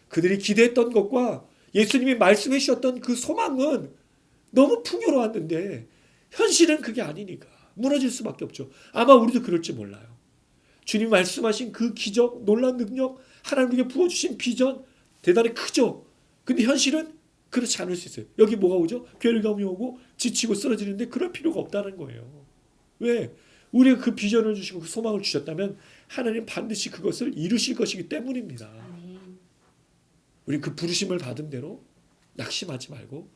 그들이 기대했던 것과 예수님이 말씀해 주셨던 그 소망은 너무 풍요로웠는데 현실은 그게 아니니까 무너질 수밖에 없죠. 아마 우리도 그럴지 몰라요. 주님 말씀하신 그 기적, 놀라운 능력, 하나님께 부어주신 비전 대단히 크죠. 근데 현실은 그렇지 않을 수 있어요. 여기 뭐가 오죠? 괴리감이 오고 지치고 쓰러지는데 그럴 필요가 없다는 거예요. 왜? 우리가 그 비전을 주시고 그 소망을 주셨다면 하나님 반드시 그것을 이루실 것이기 때문입니다. 우리 그 부르심을 받은 대로 낙심하지 말고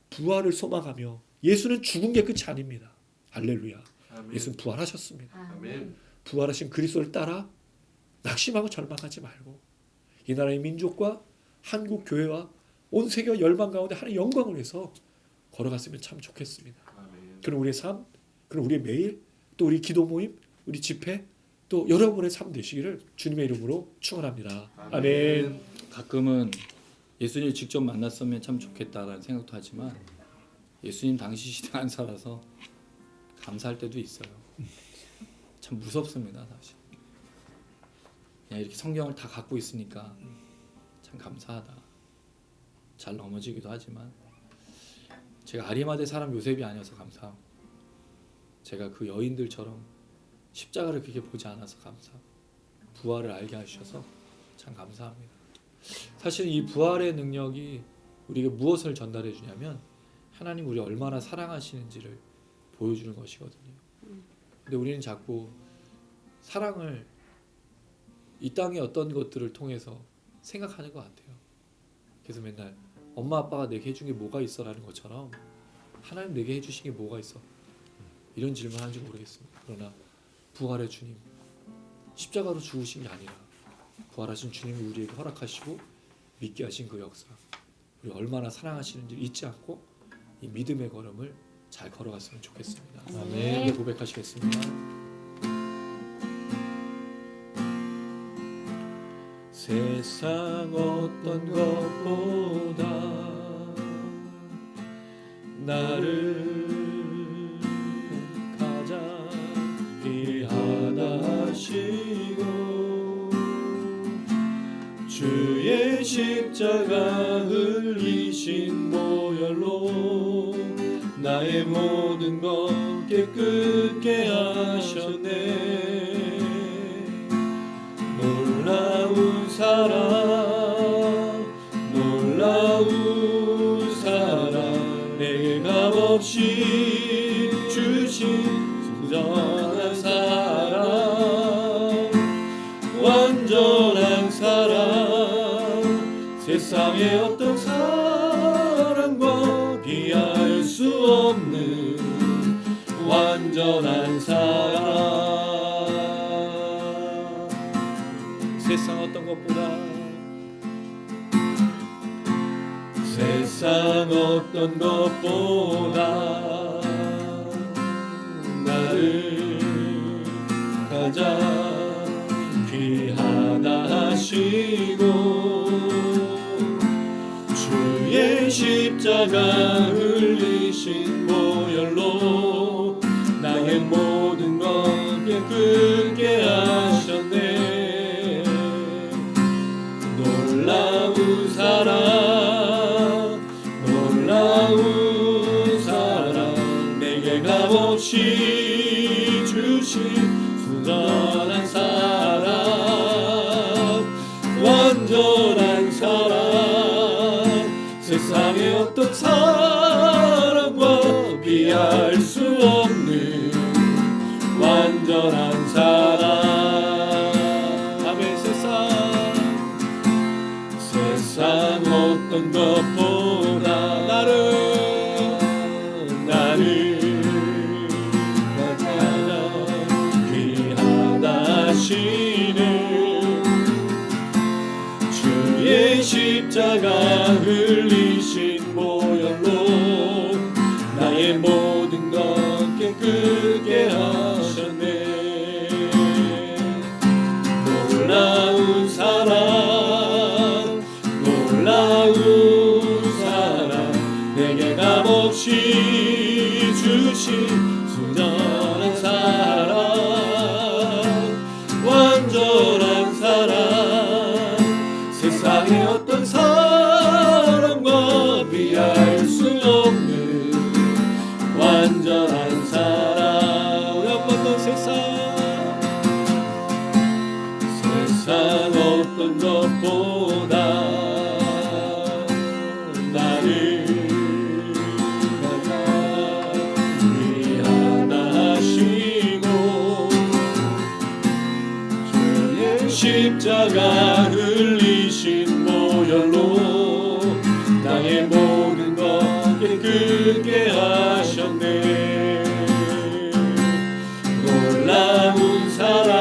부활을 소망하며 예수는 죽은 게 끝이 아닙니다. 할렐루야. 아멘. 예수는 부활하셨습니다. 아멘. 부활하신 그리스도를 따라 낙심하고 절망하지 말고 이 나라의 민족과 한국 교회와 온 세계와 열방 가운데 하나님의 영광을 위해서 걸어갔으면 참 좋겠습니다. 아멘. 그럼 우리의 삶, 그럼 우리의 매일, 또 우리 기도 모임, 우리 집회, 또 여러분의 삶 되시기를 주님의 이름으로 축원합니다. 아멘. 가끔은 예수님을 직접 만났으면 참 좋겠다라는 생각도 하지만 예수님 당시 시대 안 살아서 감사할 때도 있어요. 참 무섭습니다, 사실. 그냥 이렇게 성경을 다 갖고 있으니까 참 감사하다. 잘 넘어지기도 하지만 제가 아리마대 사람 요셉이 아니어서 감사하고 제가 그 여인들처럼 십자가를 그렇게 보지 않아서 감사하고 부활을 알게 하셔서 참 감사합니다. 사실 이 부활의 능력이 우리에게 무엇을 전달해 주냐면 하나님 우리 얼마나 사랑하시는지를 보여주는 것이거든요. 근데 우리는 자꾸 사랑을 이 땅의 어떤 것들을 통해서 생각하는 것 같아요. 그래서 맨날 엄마 아빠가 내게 해준 게 뭐가 있어? 라는 것처럼 하나님 내게 해주신 게 뭐가 있어? 이런 질문 하는지 모르겠습니다. 그러나 부활의 주님, 십자가로 죽으신 게 아니라 부활하신 주님이 우리에게 허락하시고 믿게 하신 그 역사, 우리 얼마나 사랑하시는지 잊지 않고 이 믿음의 걸음을 잘 걸어갔으면 좋겠습니다. 아멘. 고백하시겠습니다. 세상 어떤 것보다 나를 가장 귀하다 하시고 주의 십자가 흘리신 보혈로 나의 모든 것 깨끗게 하셨네. 놀라운 사랑 놀라운 사랑 내게 값없이 주신 순전한 사랑 완전한 사랑 세상의 어떤 사랑과 비할 수 없는 완전한 사랑 세상 어떤 것보다 세상 어떤 것보다 나를 가장 귀하다 하시고 주의 십자가 흘리신 보혈로 나의 모든 것 깨끗게 하셨네. 놀라운 사랑 놀라운 사랑 내게 값없이 주신 순전한 사랑 완전한 사랑 세상의 어떤 사랑과 비할 수 없는 완전한 사랑 아멘. 세상 어떤 것보다 나를 가장 귀하다 하시는 주의 십자가 흘리신 나의 모든 것 깨끗게 하셨네. 놀라운 사랑 놀라운 사랑 내게 값없이 주신 순전한 사랑 완전한 사랑 세상의 어떤 사랑과 비할 수 없는 완전한 사랑. 우리 한 번 더 세상 어떤 것보다 나를 가장 위하시고 주의 십자가 흘리신 보혈로 나의 모든 것 깨끗게 하셨네. 놀라운 사랑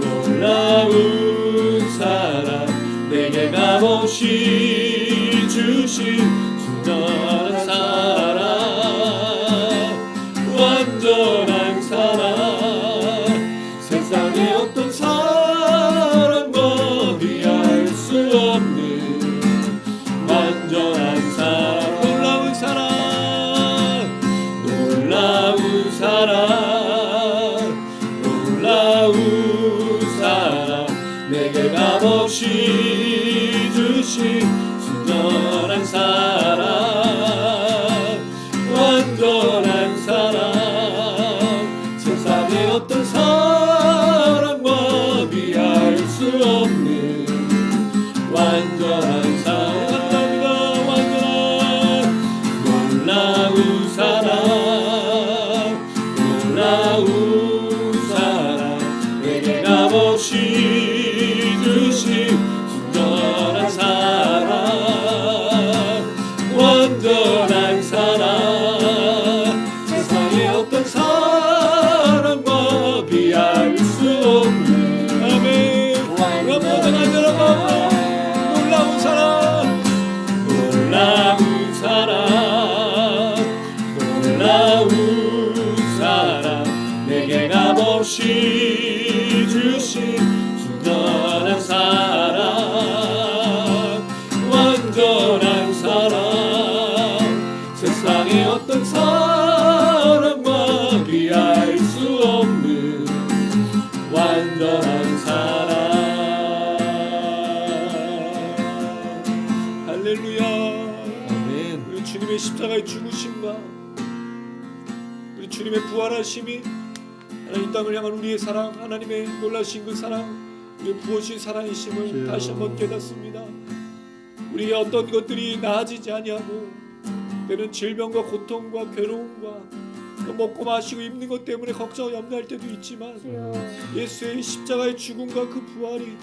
놀라운 사랑 내게 값없이 주신 순전한 사랑 완전한 사랑 세상의 어떤 사랑과 비할 수 없는 완전한 사랑. 놀라운 사랑 놀라운 사랑 놀라운 사랑 내게 값없이 주신 순전한 사랑 완전한 사랑 세상의 어떤 사랑과 비할 수 없는 완전한 사랑. 놀라운 사랑 놀라운 사랑 내게 값없이 주신 순전한 사랑 완전한 사랑 세상의 어떤 사랑과 비할 수 없는 아멘. 놀라운 사랑 놀라운 사랑 놀라운 사랑 내게 값없이 주신 순전한 사랑 완전한 사랑 세상의 어떤 사랑과 비할 수 없는 완전한 사랑. 할렐루야. 아멘. 우리 주님의 십자가의 죽으심과 우리 주님의 부활하심이 하나님 땅을 향한 우리의 사랑 하나님의 놀라신 그 사랑 우리의 부어주신 사랑이심을 다시 한번 깨닫습니다. 우리의 어떤 것들이 나아지지 아니하고 때는 질병과 고통과 괴로움과 또 먹고 마시고 입는 것 때문에 걱정 염려할 때도 있지만 예수의 십자가의 죽음과 그 부활이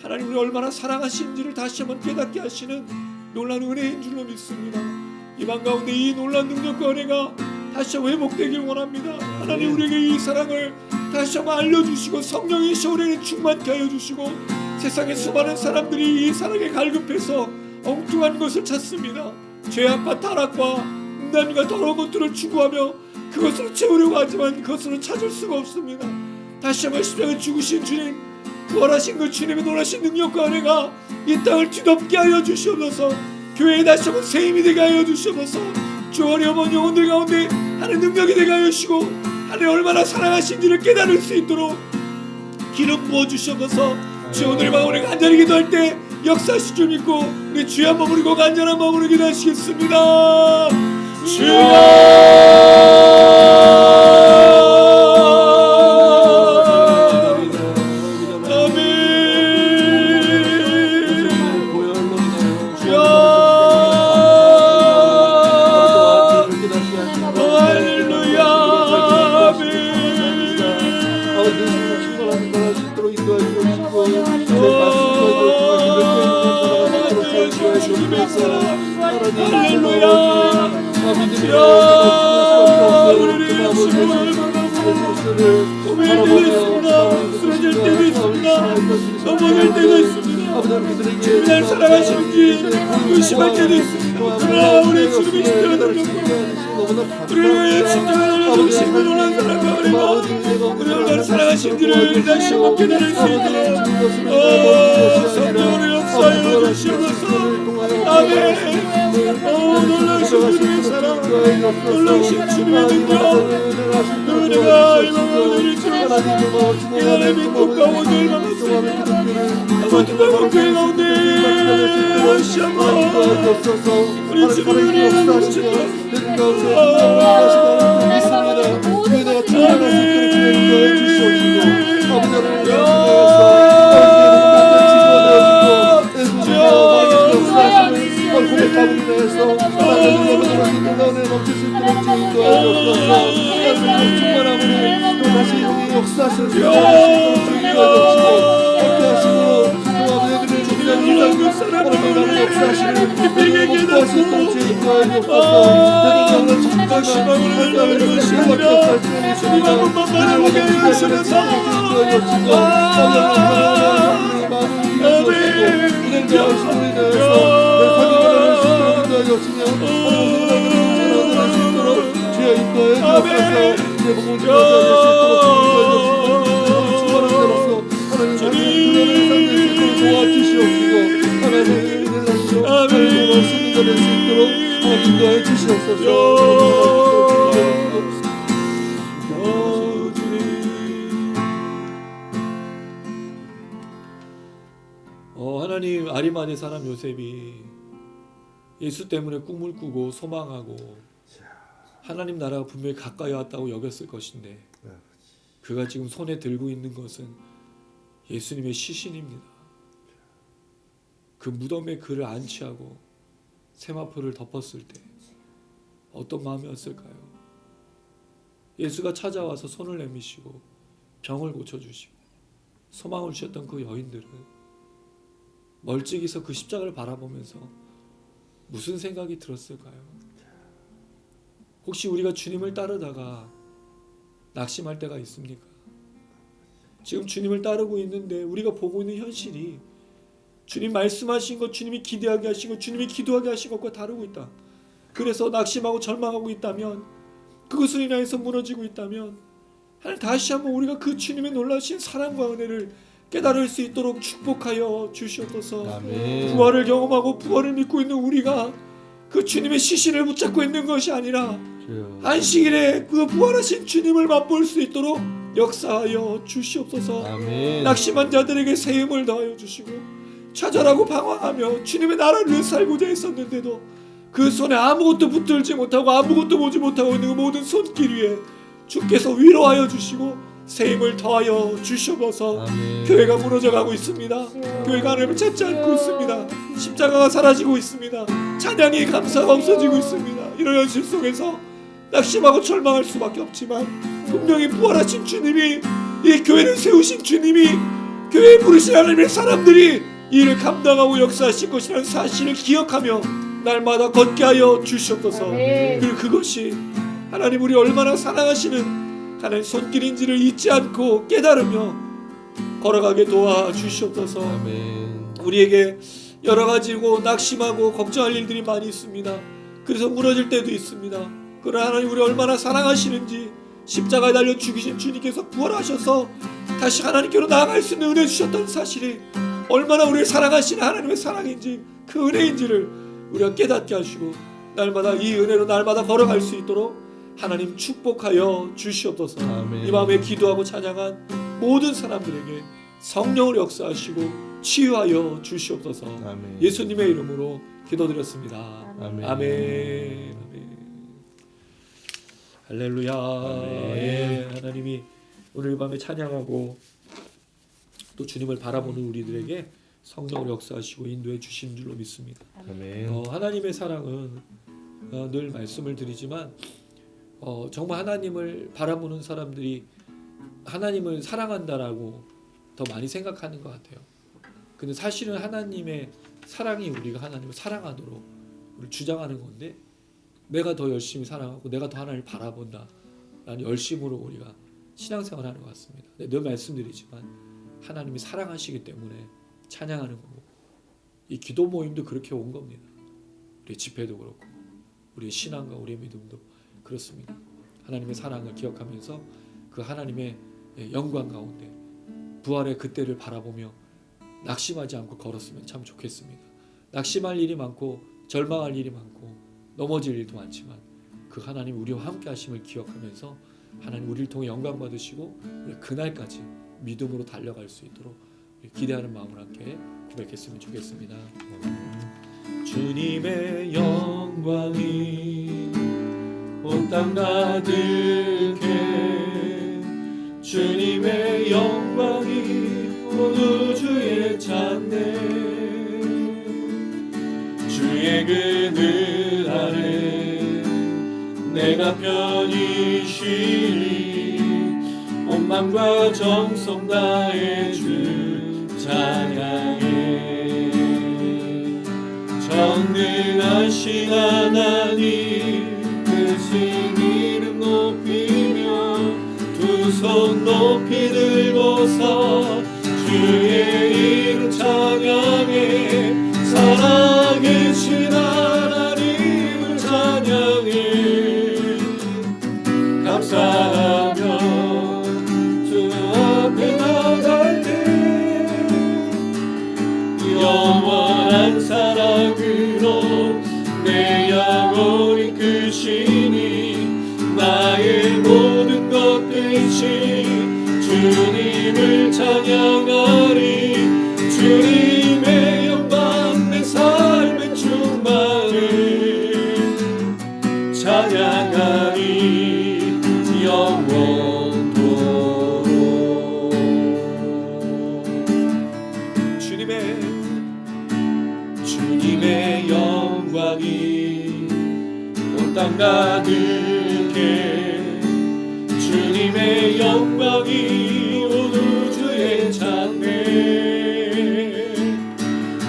하나님 우리 얼마나 사랑하신지를 다시 한번 깨닫게 하시는 놀라운 은혜인 줄로 믿습니다. 이방 가운데 이 놀라운 능력과 은혜가 다시 한번 회복되길 원합니다. 하나님 우리에게 이 사랑을 다시 한번 알려주시고 성령의 시원에 충만케 하여 주시고 세상의 수많은 사람들이 이 사랑에 갈급해서 엉뚱한 것을 찾습니다. 죄악과 타락과 음란과 더러운 것들을 추구하며 그것으로 채우려고 하지만 그것으로 찾을 수가 없습니다. 다시 한번 십자가에 죽으신 주님 부활하신 그 주님의 놀라신 능력과 은혜가 이 땅을 뒤덮게 하여 주시옵소서. 교회에 다시 한번 새 힘이 되게 하여 주시옵소서. 주 어려운 영혼들 가운데 하나님 능력이 되게 하여 주시고 하나님 얼마나 사랑하신지를 깨달을 수 있도록 기름 부어 주시옵소서. 주 오늘 밤 우리가 간절히 기도할 때 역사하실 줄 믿고 우리 주의 한 마음으로 고 간절한 마음으로 기도하시겠습니다. 쓰러질 때도 있습니다. 넘어질 때도 있습니다. 주님을 사랑하시는지 의심할 때도 있습니다. 그러나 우리 주님이 십자가 우리를 위해 십자가를 달려 죽으신 놀란 사랑과 은혜가 우리 얼마나 사랑하신지를 다시 한번 깨달을 수 있도록 성령으로 역사하여 주시옵소서. 아멘. 놀라신 주님의 사랑, 놀라신 주님의 능력, 은혜가 얼마나 우리를 주옵소서. 이 나라의 민족 가운데 얼마나 아버지 가운데 교회 가운데 다시 한번 우리 주님을 위해 주시옵소서. 하나님, 아리마대 사람 요셉이 예수 때문에 꿈을 꾸고 소망하고 하나님 나라가 분명히 가까이 왔다고 여겼을 것인데 그가 지금 손에 들고 있는 것은 예수님의 시신입니다. 그 무덤에 그를 안치하고 세마포를 덮었을 때 어떤 마음이었을까요? 예수가 찾아와서 손을 내미시고 병을 고쳐주시고 소망을 주셨던 그 여인들은 멀찍이서 그 십자가를 바라보면서 무슨 생각이 들었을까요? 혹시 우리가 주님을 따르다가 낙심할 때가 있습니까? 지금 주님을 따르고 있는데 우리가 보고 있는 현실이 주님 말씀하신 것, 주님이 기대하게 하신 것, 주님이 기도하게 하신 것과 다르고 있다. 그래서 낙심하고 절망하고 있다면, 그것을 인하여서 무너지고 있다면 하나님 다시 한번 우리가 그 주님의 놀라신 사랑과 은혜를 깨달을 수 있도록 축복하여 주시옵소서. 아멘. 부활을 경험하고 부활을 믿고 있는 우리가 그 주님의 시신을 붙잡고 있는 것이 아니라 안식일에 그 부활하신 주님을 맛볼 수 있도록 역사하여 주시옵소서. 아멘. 낙심한 자들에게 새 힘을 더하여 주시고, 좌절하고 방황하며 주님의 나라를 위해 살고자 했었는데도 그 손에 아무것도 붙들지 못하고 아무것도 보지 못하고 있는 그 모든 손길 위에 주께서 위로하여 주시고 새 힘을 더하여 주시옵소서. 아멘. 교회가 무너져가고 있습니다. 교회가 하나님을 찾지 않고 있습니다. 십자가가 사라지고 있습니다. 찬양의 감사가 없어지고 있습니다. 이런 현실 속에서 낙심하고 절망할 수밖에 없지만 분명히 부활하신 주님이, 이 교회를 세우신 주님이, 교회에 부르신 하나님의 사람들이 이 일을 감당하고 역사하실 것이라는 사실을 기억하며 날마다 걷게 하여 주시옵소서. 그리고 그것이 하나님 우리 얼마나 사랑하시는 하나님 손길인지를 잊지 않고 깨달으며 걸어가게 도와주시옵소서. 아멘. 우리에게 여러 가지고 낙심하고 걱정할 일들이 많이 있습니다. 그래서 무너질 때도 있습니다. 그러나 하나님 우리 얼마나 사랑하시는지, 십자가에 달려 죽이신 주님께서 부활하셔서 다시 하나님께로 나아갈 수 있는 은혜 주셨다는 사실이 얼마나 우리를 사랑하시는 하나님의 사랑인지, 그 은혜인지를 우리가 깨닫게 하시고 날마다 이 은혜로 날마다 걸어갈 수 있도록 하나님 축복하여 주시옵소서. 아멘. 이 마음에 기도하고 찬양한 모든 사람들에게 성령을 역사하시고 치유하여 주시옵소서. 아멘. 예수님의 이름으로 기도드렸습니다. 아멘. 아멘. 아멘. 할렐루야. 아멘. 하나님이 오늘 밤에 찬양하고 또 주님을 바라보는 우리들에게 성령을 역사하시고 인도해 주신 줄로 믿습니다. 아멘. 하나님의 사랑은 늘 말씀을 드리지만 정말 하나님을 바라보는 사람들이 하나님을 사랑한다라고 더 많이 생각하는 것 같아요. 근데 사실은 하나님의 사랑이 우리가 하나님을 사랑하도록 우리를 주장하는 건데, 내가 더 열심히 사랑하고 내가 더 하나님을 바라본다 라는 열심으로 우리가 신앙생활을 하는 것 같습니다. 늘 말씀드리지만 하나님이 사랑하시기 때문에 찬양하는 거고, 이 기도 모임도 그렇게 온 겁니다. 우리 집회도 그렇고 우리의 신앙과 우리의 믿음도 그렇습니다. 하나님의 사랑을 기억하면서 그 하나님의 영광 가운데 부활의 그때를 바라보며 낙심하지 않고 걸었으면 참 좋겠습니다. 낙심할 일이 많고 절망할 일이 많고 넘어질 일도 많지만 그 하나님 우리와 함께 하심을 기억하면서 하나님 우리를 통해 영광 받으시고 우리 그날까지 믿음으로 달려갈 수 있도록 기대하는 마음으로 함께 고백했으면 좋겠습니다. 주님의 영광이 온 땅 가득해 주님의 영광이 온 우주에 찼네 주의 그늘 아래 내가 편히 쉬리 온 맘과 정성 다해 주 찬양해 전능하신 하나님 크신 이름 높이며 두 손 높이 들고서 주의 이름 찬양해 살아계신 하나님을 찬양해 감사하며 주 앞에 나갈 때 영원한 사랑으로 내 영혼이 크시니 나의 모든 것 되신 주님을 찬양하리 주님의 영광 내 삶에 충만해 찬양하리 영원토록 주님의 영광이 온 땅 가득해 주님의 영광이 온 우주에 찼네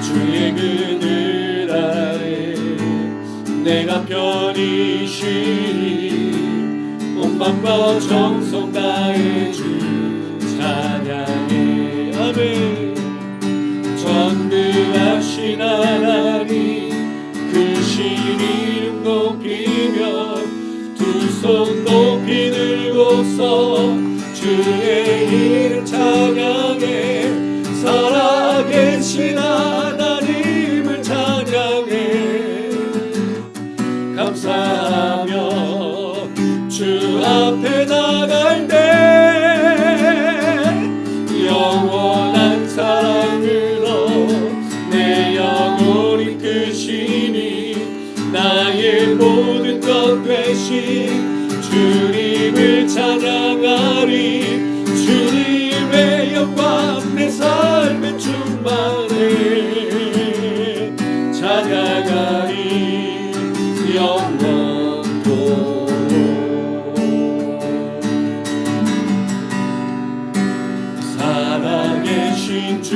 주의 그늘 아래 내가 편히 쉬리 온 맘과 정성 다해 주 찬양해 아멘 전능하신 하나님 크신 이름 높이며 두 손 높이 들고서 주의 이름 찬양해 살아계신 하나님을 찬양해 감사하며 주 앞에 나갈 때 영원한 사랑으로 내 영혼이 크시니 나의 모든 것 되신 주님을 찬양하리 주님의 영광 내 삶에 충만해 찬양하리 영원토록 살아계신 주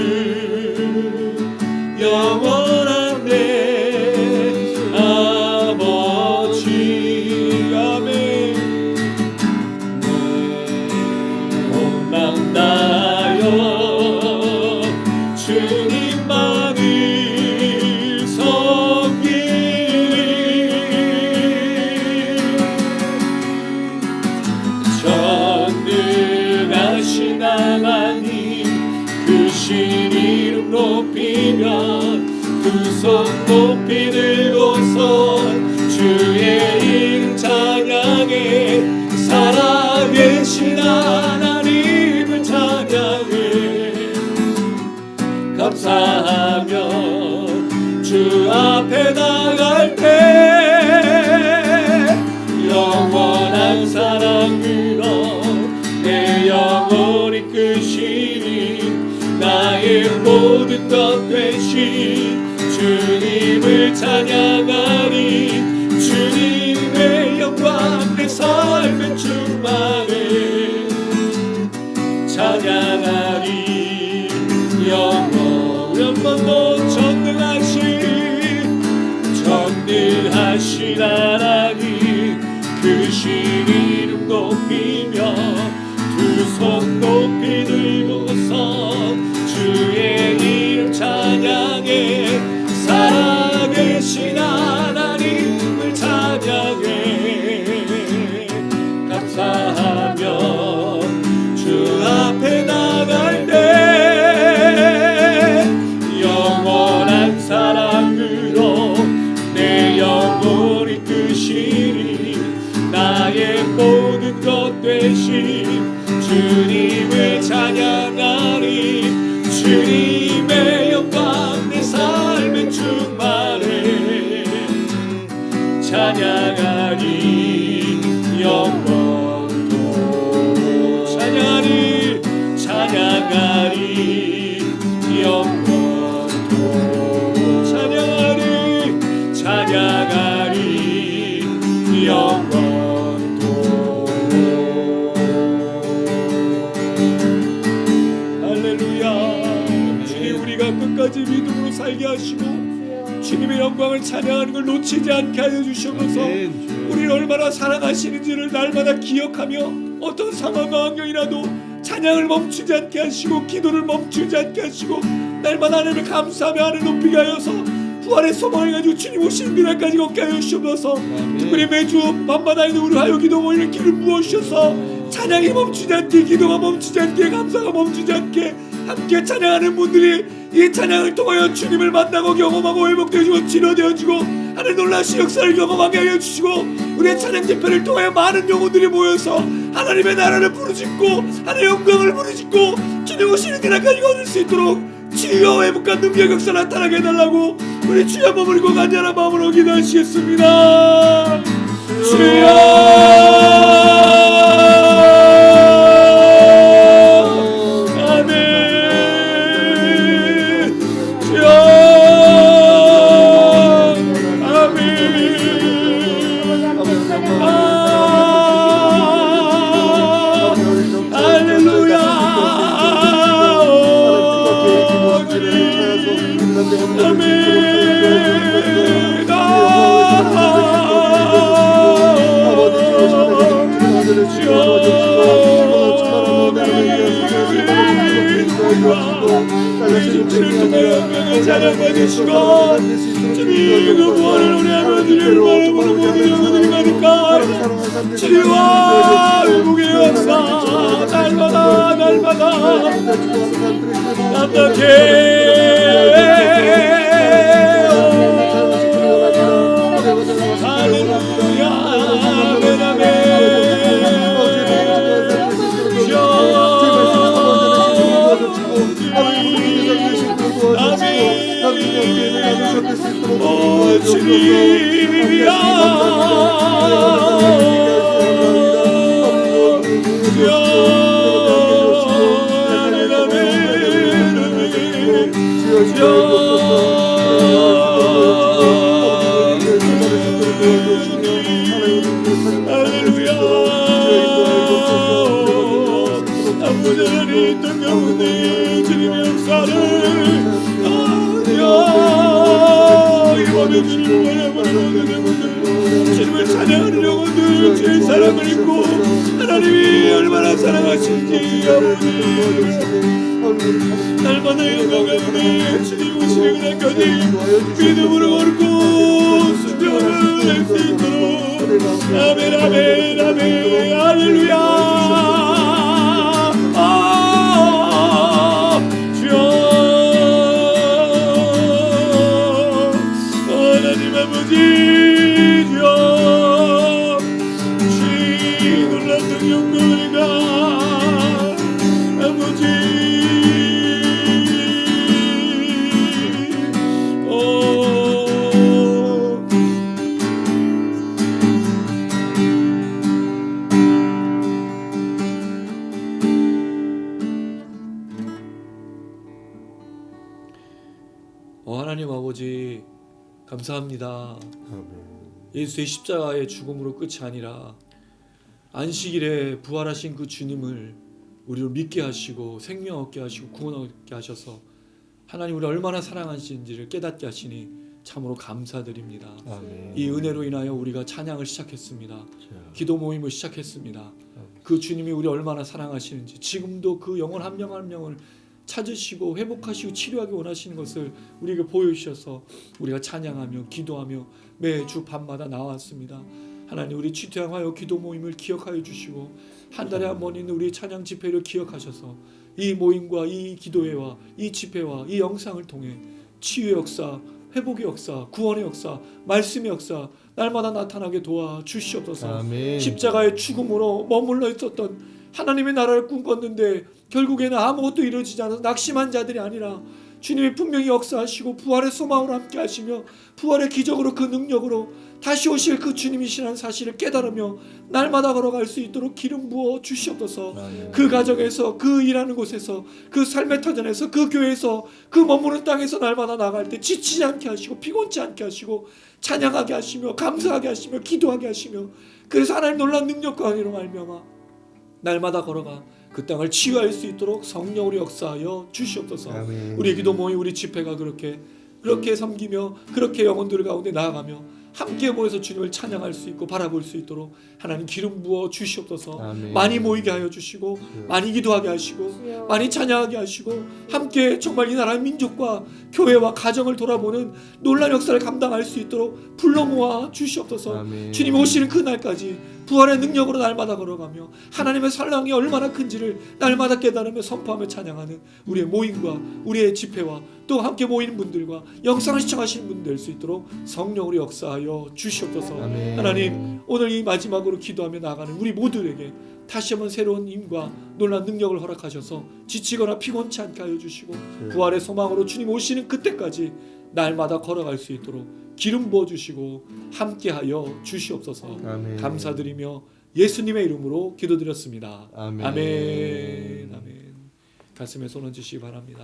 영원한 내 아버지 아멘 온 맘 다하여 주님만을 섬기리 전능하신 하나님 크신 이름 높이며 두 손 높이 들고서 주의 이름 찬양해 살아계신 하나님을 찬양해 감사하며 주 앞에 나갈 때 영원한 사랑으로 내 영혼이 크시니 나의 모든 것 되신 주님을 찬양하리 주님의 영광 내 삶에 충만해 찬양하리 영원토록 전능하신 하나님 크신 이름 높이며 두 손 높이 들고서 주의 이름 찬양해 살아계신 하나님을 찬양해 내 모든 것 되신 주님을 찬양하리. 주님의 영광 내 삶에 충만해. 찬양하리 영광도 찬양하리 찬양하리 영광도 찬양하리 찬양하리 영광도. 할렐루야. 주님 우리가 끝까지 믿음으로 살게 하시고 주님의 영광을 찬양하는 걸 놓치지 않게 하여 주시옵소서. 우리를 얼마나 사랑하시는지를 날마다 기억하며 어떤 상황과 환경이라도 찬양을 멈추지 않게 하시고 기도를 멈추지 않게 하시고 날마다 하나님을 감사하며 하늘 높이게 하여서 부활의 소망을 가지고 주님 오시는 그날까지 걷게 하여 주시옵소서. 특별히 매주 밤마다 있는 우리 화요기도 모이는 길을 부어주셔서 찬양이 멈추지 않게, 기도가 멈추지 않게, 감사가 멈추지 않게 함께 찬양하는 분들이 이 찬양을 통하여 주님을 만나고 경험하고 회복되어지고 치료되어지고 하늘 놀라신 역사를 경험하게 하여 주시고 우리의 찬양 집회를 통하여 많은 영혼들이 모여서 하나님의 나라를 부르짖고 하나님의 영광을 부르짖고 주님 오시는 그날까지 얻을 수 있도록 치유와 회복과 능력 역사 나타나게 해달라고 우리 주여 머무르고 간절한 마음으로 기도하시겠습니다. 주여 찬양받으시고 주님 그 구원을 우리 아버지를 바라보는 모든 영혼들이 가니까 치유와 회복의 역사 날마다 남답게 할렐루야 아멘 아멘. 오 주님이야 할렐루야. 아무전에 있던 가운데 주님의 역사를 주님을 찬양하는 영혼들 주의 사랑을 입고 하나님이 얼마나 사랑하시는지 아버지 날마다 영광 가운데 주님 오시는 그날까지 믿음으로 걸고 순종을 할 수 있도록 아멘 아멘 아멘 할렐루야. 하나님 아버지 감사합니다. 예수의 십자가의 죽음으로 끝이 아니라 안식일에 부활하신 그 주님을 우리를 믿게 하시고 생명 얻게 하시고 구원 얻게 하셔서 하나님 우리 얼마나 사랑하시는지를 깨닫게 하시니 참으로 감사드립니다. 아멘. 이 은혜로 인하여 우리가 찬양을 시작했습니다. 기도 모임을 시작했습니다. 그 주님이 우리 얼마나 사랑하시는지 지금도 그 영혼 한 명 한 명을 찾으시고 회복하시고 치료하기 원하시는 것을 우리에게 보여주셔서 우리가 찬양하며 기도하며 매주 밤마다 나왔습니다. 하나님 우리 취태양 화요 기도 모임을 기억하여 주시고 한 달에 한 번 있는 우리 찬양 집회를 기억하셔서 이 모임과 이 기도회와 이 집회와 이 영상을 통해 치유의 역사, 회복의 역사, 구원의 역사, 말씀의 역사 날마다 나타나게 도와 주시옵소서. 아멘. 십자가의 죽음으로 머물러 있었던 하나님의 나라를 꿈꿨는데 결국에는 아무것도 이루어지지 않아서 낙심한 자들이 아니라 주님이 분명히 역사하시고 부활의 소망으로 함께 하시며 부활의 기적으로 그 능력으로 다시 오실 그 주님이시라는 사실을 깨달으며 날마다 걸어갈 수 있도록 기름 부어 주시옵소서. 아멘. 그 가정에서, 그 일하는 곳에서, 그 삶의 터전에서, 그 교회에서, 그 머무는 땅에서 날마다 나갈 때 지치지 않게 하시고 피곤치 않게 하시고 찬양하게 하시며 감사하게 하시며 기도하게 하시며, 그래서 하나님 놀라운 능력과 은혜로 말미암아 날마다 걸어가 그 땅을 치유할 수 있도록 성령으로 역사하여 주시옵소서. 아멘. 우리 기도 모임, 우리 집회가 그렇게 섬기며 그렇게 영혼들 가운데 나아가며 함께 모여서 주님을 찬양할 수 있고 바라볼 수 있도록 하나님 기름 부어 주시옵소서. 아멘. 많이 모이게 하여 주시고 많이 기도하게 하시고 주여. 많이 찬양하게 하시고 함께 정말 이 나라의 민족과 교회와 가정을 돌아보는 놀라운 역사를 감당할 수 있도록 불러 모아 주시옵소서. 아멘. 주님 오시는 그 날까지 부활의 능력으로 날마다 걸어가며 하나님의 사랑이 얼마나 큰지를 날마다 깨달으며 선포하며 찬양하는 우리의 모임과 우리의 집회와 또 함께 모이는 분들과 영상을 시청하시는 분들 될 수 있도록 성령으로 역사하여 주시옵소서. 아멘. 하나님, 오늘 이 마지막으로 기도하며 나가는 우리 모두에게 다시 한번 새로운 힘과 놀라운 능력을 허락하셔서 지치거나 피곤치 않게 하여 주시고 부활의 소망으로 주님 오시는 그때까지 날마다 걸어갈 수 있도록 기름 부어주시고 함께하여 주시옵소서. 아멘. 감사드리며 예수님의 이름으로 기도드렸습니다. 아멘. 아멘. 아멘. 가슴에 손 얹으시기 바랍니다.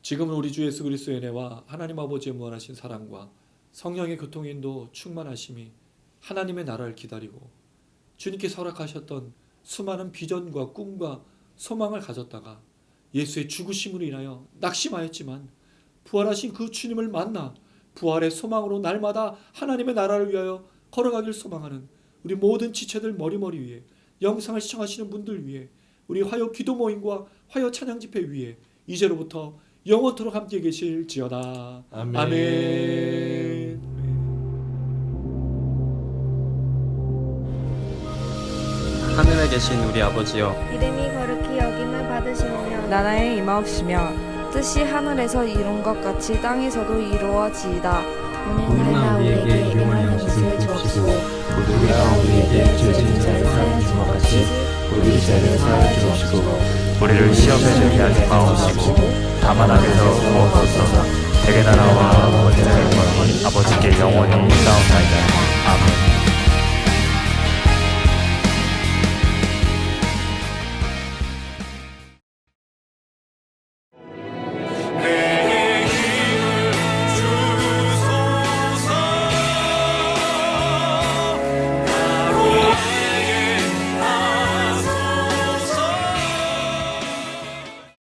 지금은 우리 주 예수 그리스도의 은혜와 하나님 아버지의 무한하신 사랑과 성령의 교통인도 충만하심이 하나님의 나라를 기다리고 주님께서 허락하셨던 수많은 비전과 꿈과 소망을 가졌다가 예수의 죽으심으로 인하여 낙심하였지만 부활하신 그 주님을 만나 부활의 소망으로 날마다 하나님의 나라를 위하여 걸어가길 소망하는 우리 모든 지체들 머리머리 위에 영상을 시청하시는 분들 위에 우리 화요 기도 모임과 화요 찬양 집회 위에 이제로부터 영원토록 함께 계실지어다. 아멘. 아멘. 하늘에 계신 우리 아버지여, 이름이 거룩히 여김을 받으시오며 나라에 임하옵시며 뜻이 하늘에서 이룬 것 같이 땅에서도 이루어지이다. 오늘날 우리에게 일용할 양식을 주옵시고 우리가 우리에게 죄 지은 자를 사하여 준 것 같이 우리 죄를 사하여 주옵시고 우리를 시험에 들게 하지 마옵시고 다만 악에서 구원하옵소서. 대개 나라와 원죄와 영광은 아버지께